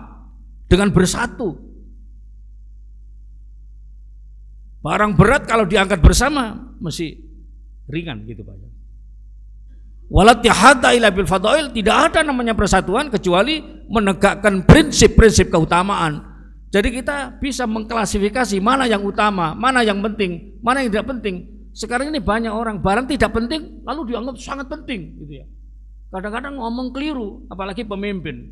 Speaker 2: dengan bersatu. Barang berat kalau diangkat bersama mesti ringan gitu Pak. Walat yahada ila bil fadail, tidak ada namanya persatuan kecuali menegakkan prinsip-prinsip keutamaan. Jadi kita bisa mengklasifikasi mana yang utama, mana yang penting, mana yang tidak penting. Sekarang ini banyak orang barang tidak penting lalu dianggap sangat penting gitu ya. Kadang-kadang ngomong keliru, apalagi pemimpin.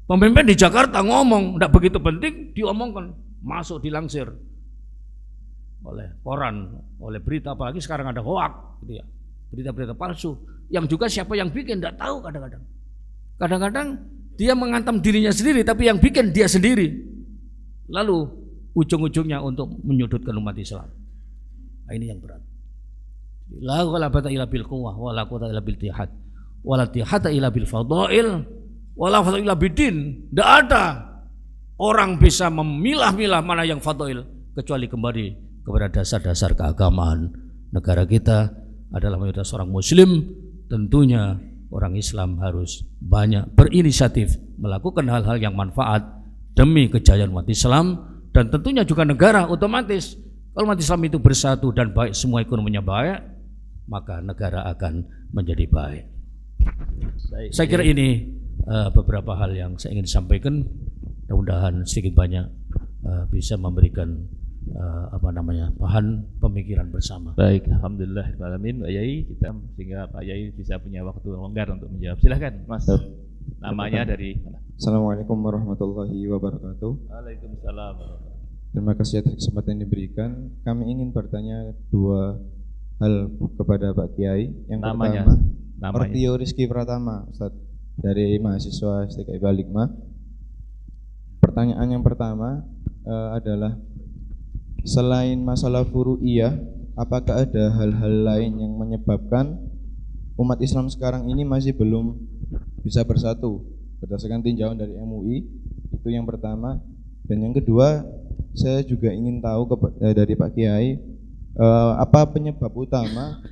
Speaker 2: Pemimpin di Jakarta ngomong tidak begitu penting, diomongkan, masuk dilansir oleh koran, oleh berita, apalagi sekarang ada hoak gitu ya, berita-berita palsu yang juga siapa yang bikin tidak tahu kadang-kadang. Kadang-kadang dia mengantam dirinya sendiri tapi yang bikin dia sendiri, lalu ujung-ujungnya untuk menyudutkan umat Islam. Nah, ini yang berat. La ghalabata illa bil quwwah wa la quwwata illa bil ittihad wa la ittihada illa bil fadail wa la fadla illa bidin. Tidak ada orang bisa memilah-milah mana yang fadail kecuali kembali kepada dasar-dasar keagamaan. Negara kita adalah mayoritas orang muslim, tentunya orang Islam harus banyak berinisiatif melakukan hal-hal yang manfaat demi kejayaan umat Islam, dan tentunya juga negara otomatis kalau umat Islam itu bersatu dan baik, semua ekonominya baik, maka negara akan menjadi baik. Saya kira ini beberapa hal yang saya ingin sampaikan, mudah-mudahan sedikit banyak bisa memberikan bahan pemikiran bersama.
Speaker 1: Baik, alhamdulillah alamin Pak Yai, kita sehingga Pak Yai bisa punya waktu longgar untuk menjawab. Silakan Mas. Namanya dari mana?
Speaker 3: Assalamualaikum warahmatullahi wabarakatuh.
Speaker 1: Waalaikumsalam.
Speaker 3: Terima kasih atas kesempatan yang diberikan. Kami ingin bertanya dua hal kepada Pak Kiai. Yang
Speaker 1: namanya.
Speaker 3: Ortio Rizky Pratama, Ustaz, dari mahasiswa STKI Balikma. Pertanyaan yang pertama adalah, selain masalah furu'iyah, apakah ada hal-hal lain yang menyebabkan umat Islam sekarang ini masih belum bisa bersatu berdasarkan tinjauan dari MUI? Itu yang pertama. Dan yang kedua, saya juga ingin tahu dari Pak Kiai, apa penyebab utama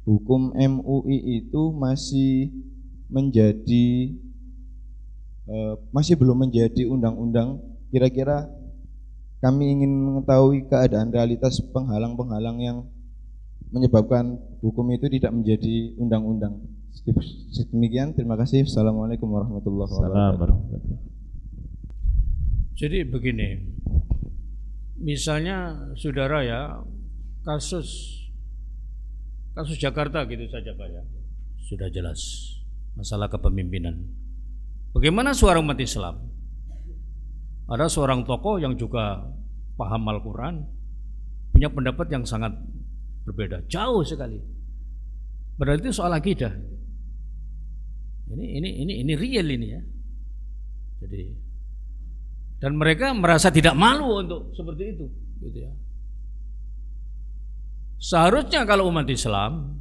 Speaker 3: hukum MUI itu masih belum menjadi undang-undang? Kira-kira kami ingin mengetahui keadaan realitas penghalang-penghalang yang menyebabkan hukum itu tidak menjadi undang-undang. Demikian, terima kasih. Assalamualaikum warahmatullahi wabarakatuh.
Speaker 2: Jadi begini, misalnya saudara ya, kasus Jakarta gitu saja Pak ya, sudah jelas masalah kepemimpinan. Bagaimana suara umat Islam? Ada seorang tokoh yang juga paham Al-Quran, punya pendapat yang sangat berbeda, jauh sekali. Berarti soal akidah. Ini real ini ya. Jadi, dan mereka merasa tidak malu untuk seperti itu, gitu ya. Seharusnya kalau umat Islam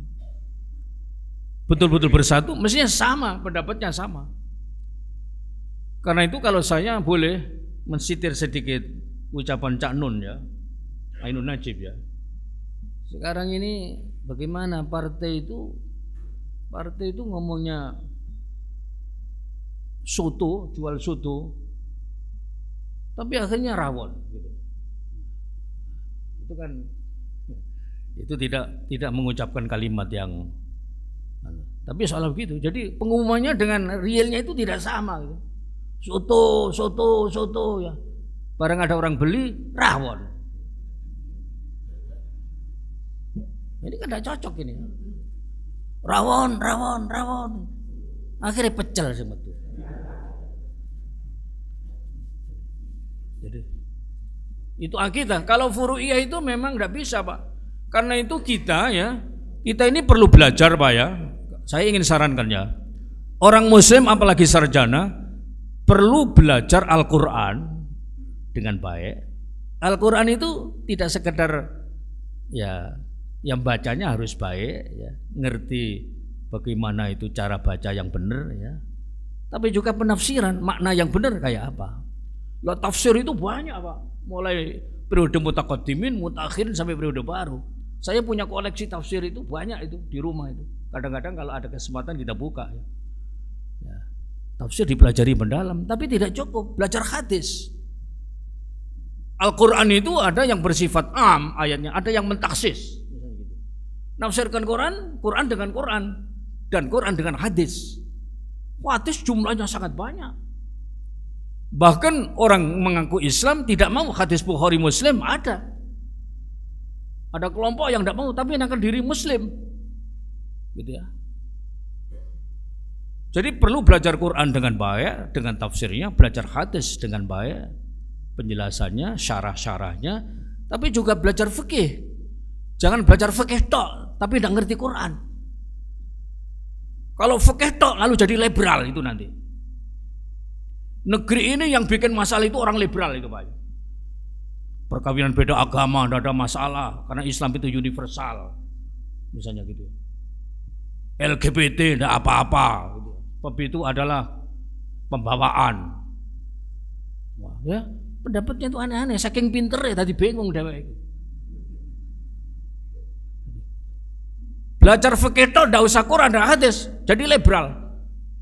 Speaker 2: betul-betul bersatu, mestinya sama, pendapatnya sama. Karena itu kalau saya boleh mensitir sedikit ucapan Cak Nun ya, Ainun Najib ya, Sekarang ini bagaimana partai itu ngomongnya soto, jual soto, tapi akhirnya rawon gitu. Itu kan itu tidak mengucapkan kalimat yang tapi soal begitu. Jadi pengumumannya dengan realnya itu tidak sama gitu. Soto ya. Barang ada orang beli rawon. Ini kan tidak cocok ini. Rawon. Akhirnya pecel semua itu. Jadi itu akidah. Kalau furu'iyah itu memang tidak bisa, Pak. Karena itu kita ini perlu belajar, Pak ya. Saya ingin sarankan ya. Orang muslim apalagi sarjana perlu belajar Al-Qur'an dengan baik. Al-Qur'an itu tidak sekedar ya yang bacanya harus baik ya, ngerti bagaimana itu cara baca yang benar ya. Tapi juga penafsiran makna yang benar kayak apa. Lah tafsir itu banyak, Pak. Mulai periode mutaqaddimin, mutakhirin sampai periode baru. Saya punya koleksi tafsir itu banyak itu di rumah itu. Kadang-kadang kalau ada kesempatan kita buka ya. Ya. Tafsir dipelajari mendalam, tapi tidak cukup belajar hadis. Al-Qur'an itu ada yang bersifat am ayatnya, ada yang mentaksis. Nafsirkan Quran dengan Quran dan Quran dengan hadis. Hadis jumlahnya sangat banyak. Bahkan orang mengaku Islam tidak mau hadis Bukhari Muslim ada. Ada kelompok yang tidak mau tapi enakan diri Muslim. Gitu ya. Jadi perlu belajar Quran dengan baik, dengan tafsirnya, belajar hadis dengan baik, penjelasannya, syarah-syarahnya, tapi juga belajar fikih. Jangan belajar fikih tok tapi tidak ngerti Quran. Kalau fikih tok lalu jadi liberal itu nanti. Negeri ini yang bikin masalah itu orang liberal itu, Pak. Perkawinan beda agama tidak ada masalah karena Islam itu universal. Misalnya gitu. LGBT tidak apa-apa gitu. Tapi itu adalah pembawaan. Wah, ya, pendapatnya itu aneh-aneh, saking pinter ya tadi bingung dewek. Belajar fikih itu tidak usah Quran dan hadis, jadi liberal.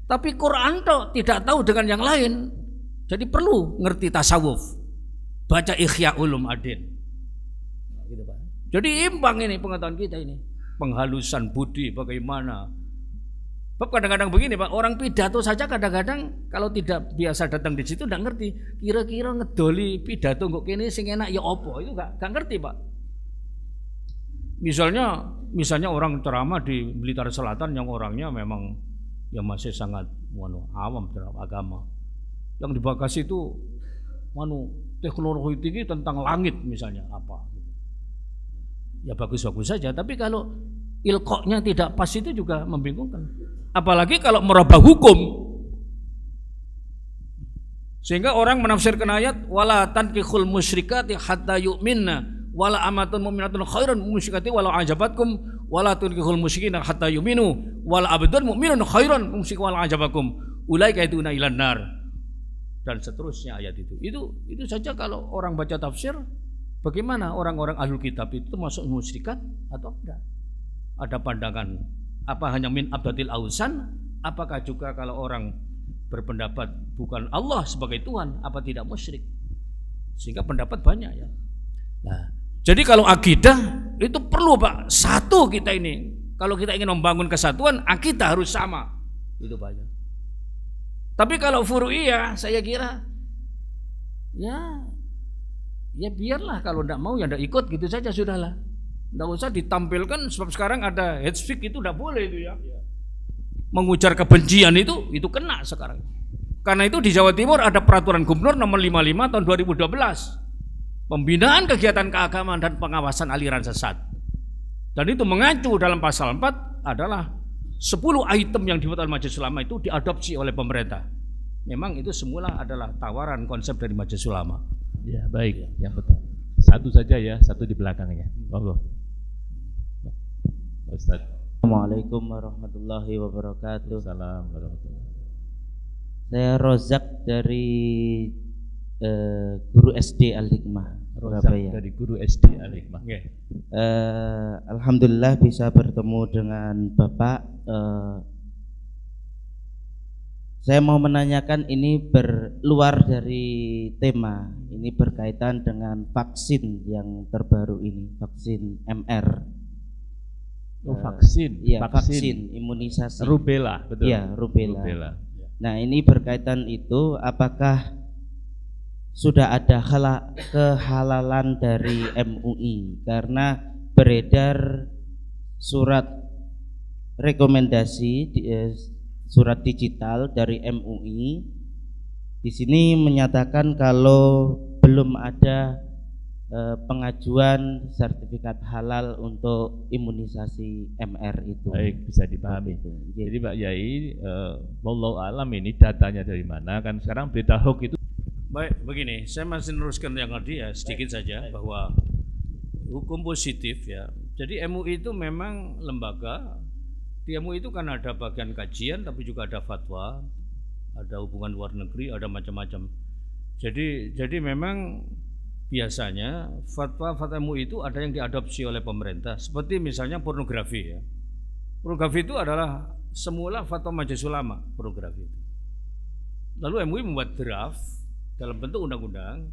Speaker 2: Tapi Quran itu tidak tahu dengan yang lain. Jadi perlu ngerti tasawuf. Baca Ihya Ulumuddin. Gitu, Pak. Jadi imbang ini pengetahuan kita ini. Penghalusan budi bagaimana. Sebab kadang-kadang begini, Pak, orang pidato saja kadang-kadang kalau tidak biasa datang di situ tidak ngerti. Kira-kira ngedoli pidato kok kene sing enak ya apa? Itu enggak ngerti, Pak. Misalnya orang ceramah di Blitar Selatan yang orangnya memang yang masih sangat awam terhadap agama. Yang dibahas itu teknologi tinggi tentang langit misalnya apa. Ya bagus-bagus saja, tapi kalau ilqoknya tidak pas itu juga membingungkan. Apalagi kalau merubah hukum. Sehingga orang menafsirkan ayat wala tankihul musyrikati hatta yu'minna wala amatun mu'minatun khairan musyrikati walau ajabatkum wala tankihul musyrikina hatta yu'minu wala abdun mu'minun khairan musyrikati walau ajabakum ulaika yad'una ilan nar dan seterusnya ayat itu. Itu saja kalau orang baca tafsir. Bagaimana orang-orang ahlul kitab itu masuk musyrikat atau tidak? Ada pandangan apa hanya min abdadil ausan? Apakah juga kalau orang berpendapat bukan Allah sebagai Tuhan apa tidak musyrik? Sehingga pendapat banyak ya. Nah, jadi kalau akidah itu perlu, Pak, satu kita ini. Kalau kita ingin membangun kesatuan, akidah harus sama. Itu banyak. Tapi kalau furu'iyah saya kira ya biarlah, kalau tidak mau ya tidak ikut gitu saja sudahlah. Tidak usah ditampilkan sebab sekarang ada hate speech itu tidak boleh itu ya. Mengujar kebencian itu kena sekarang. Karena itu di Jawa Timur ada peraturan gubernur nomor 55 tahun 2012. Pembinaan kegiatan keagamaan dan pengawasan aliran sesat. Dan itu mengacu dalam pasal 4 adalah 10 item yang dibuat oleh Majelis Ulama itu diadopsi oleh pemerintah. Memang itu semula adalah tawaran konsep dari Majelis Ulama.
Speaker 1: Ya baik, yang betul. Satu saja ya, satu di belakangnya. Monggo. Ustaz.
Speaker 4: Assalamualaikum warahmatullahi wabarakatuh.
Speaker 1: Assalamualaikum warahmatullahi.
Speaker 4: Saya Rozak dari guru SD Al-Hikmah.
Speaker 1: Rozak
Speaker 4: Surabaya.
Speaker 1: dari guru SD Al-Hikmah.
Speaker 4: Alhamdulillah bisa bertemu dengan Bapak. Saya mau menanyakan, ini berluar dari tema. Ini berkaitan dengan vaksin yang terbaru ini, vaksin MR.
Speaker 1: Vaksin.
Speaker 4: Iya, vaksin imunisasi.
Speaker 1: Rubella, betul.
Speaker 4: Iya, rubella.
Speaker 1: Rubella.
Speaker 4: Nah, ini berkaitan itu, apakah sudah ada kehalalan dari MUI? Karena beredar surat rekomendasi, surat digital dari MUI. Di sini menyatakan kalau belum ada pengajuan sertifikat halal untuk imunisasi MR itu.
Speaker 1: Baik, bisa dipahami.
Speaker 4: Itu.
Speaker 1: Jadi Pak Yai, wallahu alam ini datanya dari mana? Kan sekarang berita hoax itu.
Speaker 2: Baik, begini, saya masih meneruskan yang tadi ya, sedikit saja bahwa hukum positif ya. Jadi MUI itu memang lembaga. Di MUI itu kan ada bagian kajian, tapi juga ada fatwa, ada hubungan luar negeri, ada macam-macam. Jadi memang biasanya fatwa MUI itu ada yang diadopsi oleh pemerintah, seperti misalnya pornografi ya. Pornografi itu adalah semula fatwa Majelis Ulama, pornografi itu. Lalu MUI membuat draft dalam bentuk undang-undang,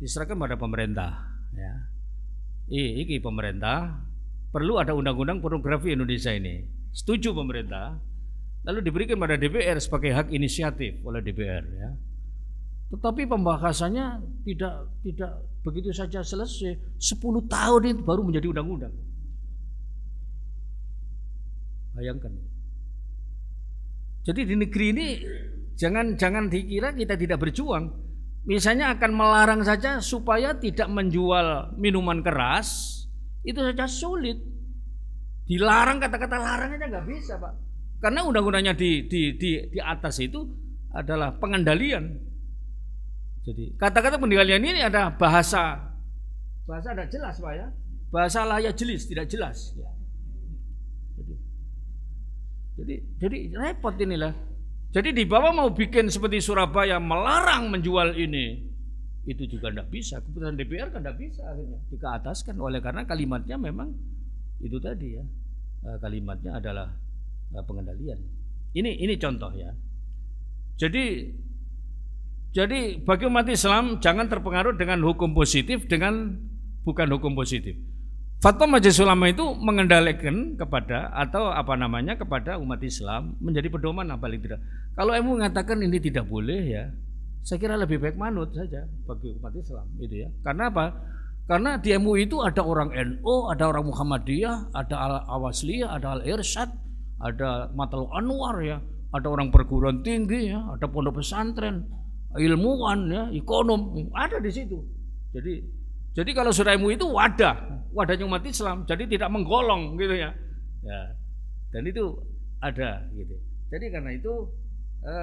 Speaker 2: diserahkan pada pemerintah ya. Ini pemerintah perlu ada undang-undang pornografi Indonesia ini. Setuju pemerintah, lalu diberikan pada DPR sebagai hak inisiatif oleh DPR ya. Tetapi pembahasannya tidak begitu saja selesai. 10 tahun itu baru menjadi undang-undang. Bayangkan. Jadi di negeri ini jangan dikira kita tidak berjuang. Misalnya akan melarang saja supaya tidak menjual minuman keras, itu saja sulit. Dilarang, kata-kata larang aja nggak bisa, Pak. Karena undang-undangnya di atas itu adalah pengendalian. Jadi kata-kata pengendalian ini ada bahasa tidak jelas, Pak ya. Bahasa layak jelis, tidak jelas. Ya. Jadi repot inilah. Jadi di bawah mau bikin seperti Surabaya melarang menjual ini, itu juga tidak bisa. Keputusan DPR kan tidak bisa akhirnya dikeataskan oleh karena kalimatnya memang itu tadi ya, kalimatnya adalah pengendalian. Ini contoh ya. Jadi bagi umat Islam jangan terpengaruh dengan hukum positif dengan bukan hukum positif. Fatwa Majelis Ulama itu mengendalikan kepada atau kepada umat Islam menjadi pedoman paling tidak. Kalau MUI mengatakan ini tidak boleh ya, saya kira lebih baik manut saja bagi umat Islam itu ya. Karena apa? Karena di MUI itu ada orang NU, ada orang Muhammadiyah, ada Al-Awasliyah, ada Al-Irsyad, ada Matlul Anwar ya, ada orang perguruan tinggi ya, ada pondok pesantren, ilmuwan ya, ekonom, ada di situ. Jadi kalau sudah MUI itu wadahnya umat Islam, jadi tidak menggolong gitu ya. Dan itu ada gitu. Jadi karena itu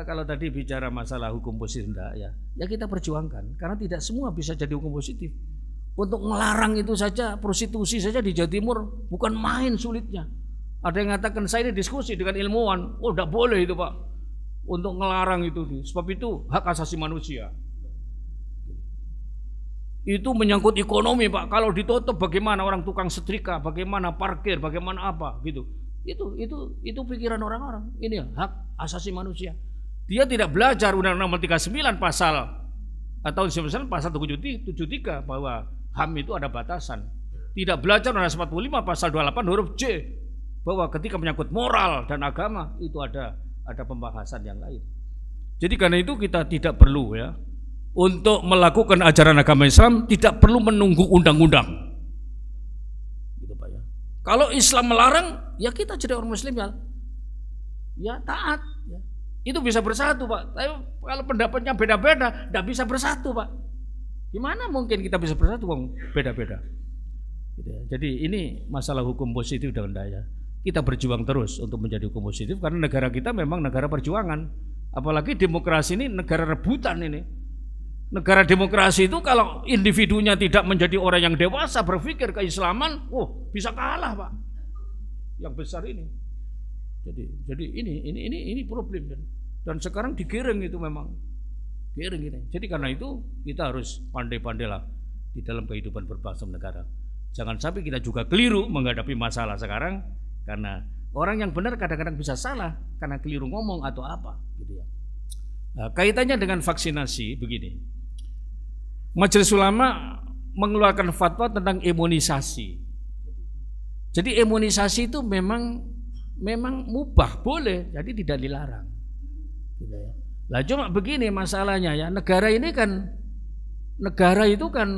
Speaker 2: kalau tadi bicara masalah hukum positif ya kita perjuangkan karena tidak semua bisa jadi hukum positif. Untuk melarang itu saja, prostitusi saja di Jawa Timur bukan main sulitnya. Ada yang mengatakan saya ini diskusi dengan ilmuwan, tidak boleh itu Pak, untuk melarang itu. Sebab itu hak asasi manusia. Itu menyangkut ekonomi Pak. Kalau ditutup bagaimana orang tukang setrika, bagaimana parkir, bagaimana apa gitu. Itu pikiran orang-orang. Ini hak asasi manusia. Dia tidak belajar Undang-Undang 39 pasal atau pasal 73 bahwa HAM itu ada batasan. Tidak belajar Undang-Undang 45 pasal 28 huruf C bahwa ketika menyangkut moral dan agama itu ada pembahasan yang lain. Jadi karena itu kita tidak perlu ya untuk melakukan ajaran agama Islam tidak perlu menunggu undang-undang. Gitu Pak ya. Kalau Islam melarang, ya kita jadi orang Muslim ya taat. Ya. Itu bisa bersatu Pak. Tapi kalau pendapatnya beda-beda, tidak bisa bersatu Pak. Gimana mungkin kita bisa bersatu Bang? Beda-beda. Gitu ya. Jadi ini masalah hukum positif dan daya. Kita berjuang terus untuk menjadi hukum positif karena negara kita memang negara perjuangan. Apalagi demokrasi ini negara rebutan ini. Negara demokrasi itu kalau individunya tidak menjadi orang yang dewasa berpikir keislaman, bisa kalah Pak. Yang besar ini. Jadi ini problem dan sekarang digiring itu memang giring gitu. Jadi karena itu kita harus pandai-pandailah di dalam kehidupan berbangsa negara. Jangan sampai kita juga keliru menghadapi masalah sekarang, karena orang yang benar kadang-kadang bisa salah karena keliru ngomong atau apa gitu ya. Nah, kaitannya dengan vaksinasi begini. Majelis Ulama mengeluarkan fatwa tentang imunisasi. Jadi imunisasi itu memang mubah, boleh, jadi tidak dilarang. Gitu ya. Lah cuma begini masalahnya ya, negara itu kan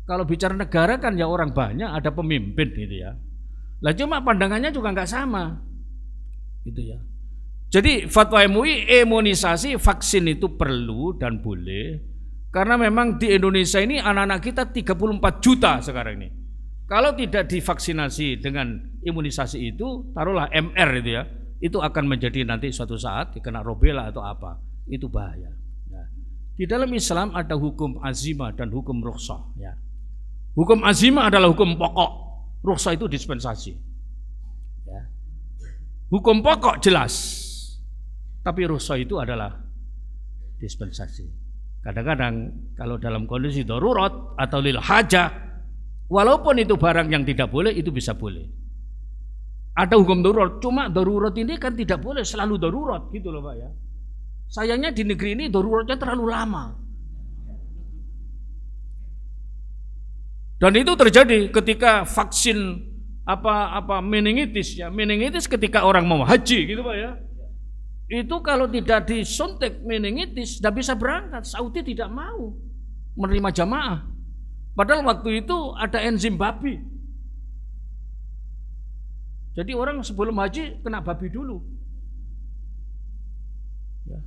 Speaker 2: kalau bicara negara kan ya orang banyak, ada pemimpin gitu ya. Lah cuma pandangannya juga nggak sama, gitu ya. Jadi fatwa MUI imunisasi vaksin itu perlu dan boleh, karena memang di Indonesia ini anak-anak kita 34 juta sekarang ini. Kalau tidak divaksinasi dengan imunisasi itu, taruhlah MR itu ya, itu akan menjadi nanti suatu saat kena rubella atau apa, itu bahaya. Nah, di dalam Islam ada hukum azimah dan hukum rukhsah ya. Hukum azimah adalah hukum pokok, rukhsah itu dispensasi. Ya. Hukum pokok jelas, tapi rukhsah itu adalah dispensasi. Kadang-kadang kalau dalam kondisi darurat atau lil hajah, walaupun itu barang yang tidak boleh, itu bisa boleh. Ada hukum darurat, cuma darurat ini kan tidak boleh selalu darurat gitu loh Pak ya. Sayangnya di negeri ini daruratnya terlalu lama. Dan itu terjadi ketika vaksin meningitis ya, meningitis ketika orang mau haji gitu Pak ya. Itu kalau tidak disuntik meningitis tidak bisa berangkat. Saudi tidak mau menerima jamaah. Padahal waktu itu ada enzim babi. Jadi orang sebelum haji kena babi dulu. Ya.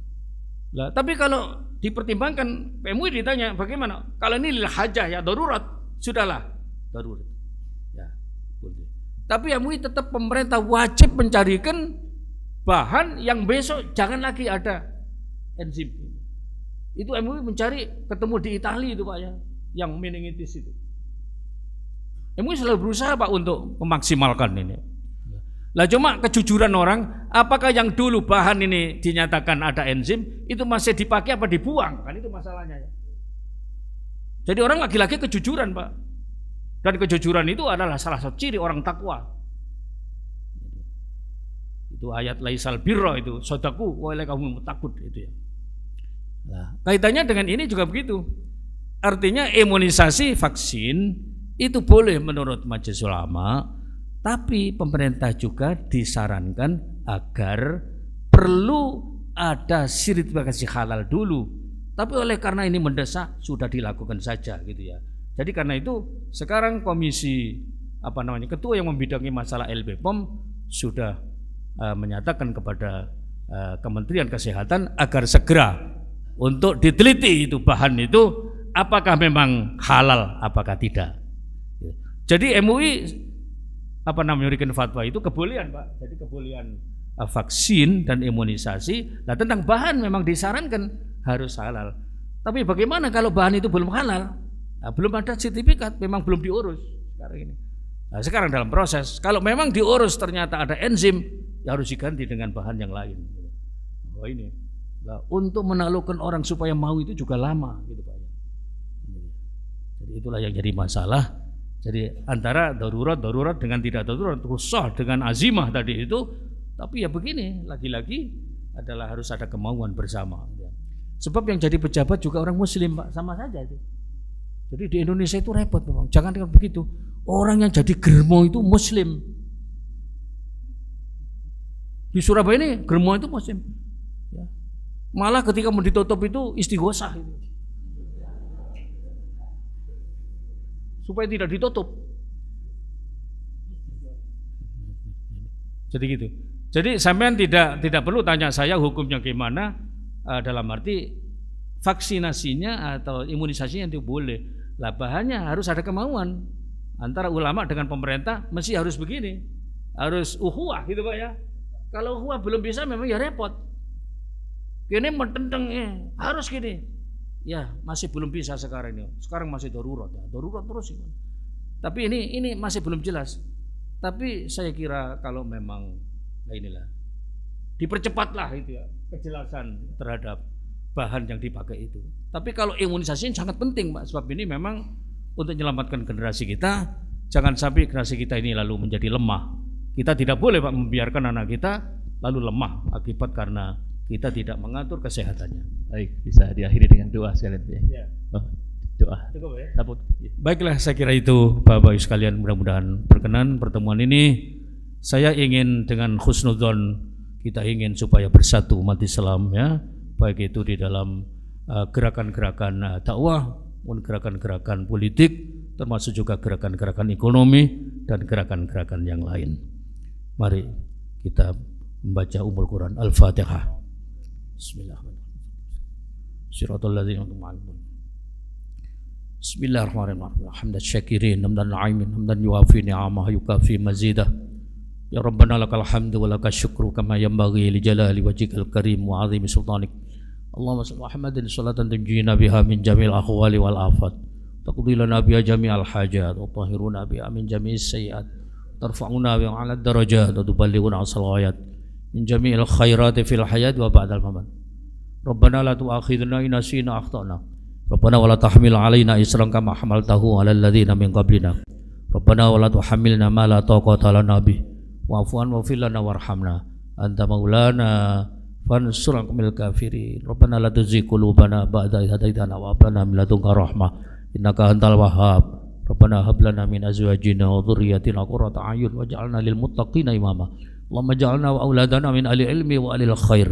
Speaker 2: Nah, tapi kalau dipertimbangkan, MUI ditanya bagaimana? Kalau ini lil hajah ya darurat, sudahlah darurat. Ya, boleh. Tapi MUI tetap pemerintah wajib mencarikan bahan yang besok jangan lagi ada enzim. Itu MUI mencari, ketemu di Italia itu Pak ya, yang meningitis itu. MUI selalu berusaha Pak untuk memaksimalkan ini. Lah cuma kejujuran orang, apakah yang dulu bahan ini dinyatakan ada enzim itu masih dipakai apa dibuang? Kan itu masalahnya ya. Jadi orang lagi-lagi kejujuran Pak. Dan kejujuran itu adalah salah satu ciri orang takwa. Itu ayat laisal birra itu, sodaku wa ilaikahum takut itu ya. Nah, kaitannya dengan ini juga begitu. Artinya imunisasi vaksin itu boleh menurut Majelis Ulama. Tapi pemerintah juga disarankan agar perlu ada sertifikasi halal dulu. Tapi oleh karena ini mendesak sudah dilakukan saja gitu ya. Jadi karena itu sekarang komisi ketua yang membidangi masalah LPPOM sudah menyatakan kepada Kementerian Kesehatan agar segera untuk diteliti itu bahan itu apakah memang halal apakah tidak. Jadi MUI memberikan fatwa itu kebolehan Pak. Jadi kebolehan vaksin dan imunisasi. Nah tentang bahan memang disarankan harus halal. Tapi bagaimana kalau bahan itu belum halal? Nah, belum ada sertifikat, memang belum diurus sekarang ini. Nah, sekarang dalam proses. Kalau memang diurus ternyata ada enzim, ya harus diganti dengan bahan yang lain. Oh ini. Nah, untuk menaklukkan orang supaya mau itu juga lama gitu Pak. Jadi itulah yang jadi masalah. Jadi antara darurat dengan tidak darurat, rukhsah dengan azimah tadi itu, tapi ya begini, lagi-lagi adalah harus ada kemauan bersama. Sebab yang jadi pejabat juga orang Muslim Pak, sama saja itu. Jadi di Indonesia itu repot memang. Jangan dengan begitu, orang yang jadi germo itu Muslim. Di Surabaya ini germo itu Muslim. Ya. Malah ketika mau ditutup itu istighosah itu. Supaya tidak ditutup. Jadi gitu. Jadi sampean tidak perlu tanya saya hukumnya gimana, dalam arti vaksinasinya atau imunisasinya itu boleh. Lah bahannya harus ada kemauan antara ulama dengan pemerintah, mesti harus begini. Harus ukhuwah gitu Pak ya. Kalau ukhuwah belum bisa memang ya repot. Gini mententeng harus gini. Ya masih belum bisa sekarang ini. Sekarang masih darurat ya. Darurat terus ya. Tapi ini masih belum jelas. Tapi saya kira kalau memang inilah dipercepatlah itu ya kejelasan terhadap bahan yang dipakai itu. Tapi kalau imunisasi sangat penting Pak, sebab ini memang untuk menyelamatkan generasi kita. Jangan sampai generasi kita ini lalu menjadi lemah. Kita tidak boleh Pak membiarkan anak kita lalu lemah akibat karena kita tidak mengatur kesehatannya.
Speaker 1: Baik, bisa diakhiri dengan doa sekalian ya. Oh, doa.
Speaker 2: Cukup ya?
Speaker 1: Dapat.
Speaker 2: Baiklah, saya kira itu Bapak Ibu sekalian, mudah-mudahan berkenan pertemuan ini. Saya ingin dengan husnudzon kita ingin supaya bersatu umat Islam ya, baik itu di dalam gerakan-gerakan dakwah maupun gerakan-gerakan politik, termasuk juga gerakan-gerakan ekonomi dan gerakan-gerakan yang lain. Mari kita membaca Ummul Quran Al-Fatihah. Bismillahirrahmanirrahim. Shiratal ladzina an'amta 'alaihim. Bismillahirrahmanirrahim. Hamdan syakirin, hamdan na'imin, hamdan yuafi ni'amah yukafi mazidah. Ya Rabbana lakal hamdu wa lakal syukru kama yanbaghi li jalali wajhikal karim wa 'azimi sultanik. Allahumma salli Muhammadin salatan tunjina biha min jamil ahwali wal afat. Taqdi lana biha jami'al hajat wa tahhiruna biha min jami'is sayyi'at. Tarfa'una biha 'ala darajat wa tuballighuna asal ayat min jami'il khairati fil hayat wa ba'dal mamat. Rabbana la tu'akhidna in nasina akhtana. Rabbana wa la tahmil 'alaina isran kama hamaltahu 'alal ladzina min qablina. Rabbana wa la tuhammilna ma la taqata lana bih. Wa'fu 'anna waghfir lana warhamna anta maulana fansurna 'alal kafirin. Rabbana la tuzigh qulubana ba'da idh hadaitana wa hab lana min ladunka rahmah innaka antal wahhab. Rabbana hab lana min azwajina wa dhurriyyatina qurrata a'yun waj'alna lil muttaqina imama. Allahumma ja'alna wa auladana min ahli ilmi wa ahli khair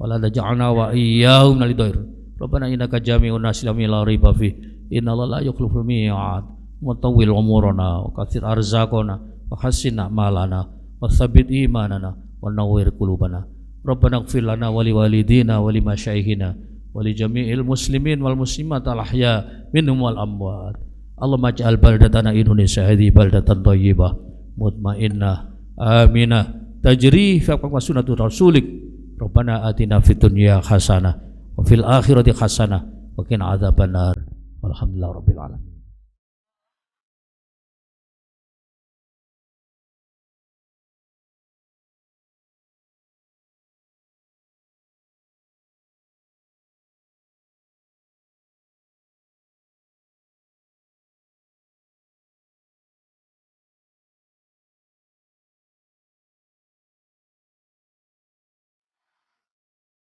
Speaker 2: wa la taj'alna wa iyyahum min al-dhair. Rabbana innaka jami'un nas la raiba fi innallaha la yukhliful mi'ad. Mutawwil umurana wa katsir arzaqana wa hassin a'malana wa tsabbit imanana wa nawwir qulubana. Rabbana ighfir lana wa liwalidina wa limasyayikhina wa li jami'il muslimin wal muslimat al ahya minhum wal amwat. Allahumma ij'al baldatana Indonesia hadhihi baldatan thayyibah mutmainnah aminah tajri fi sunnati rasulik. Rabbana atina fid dunya hasanah wa fil akhirati hasanah wa qina adzabannar. Walhamdulillahirabbil alamin.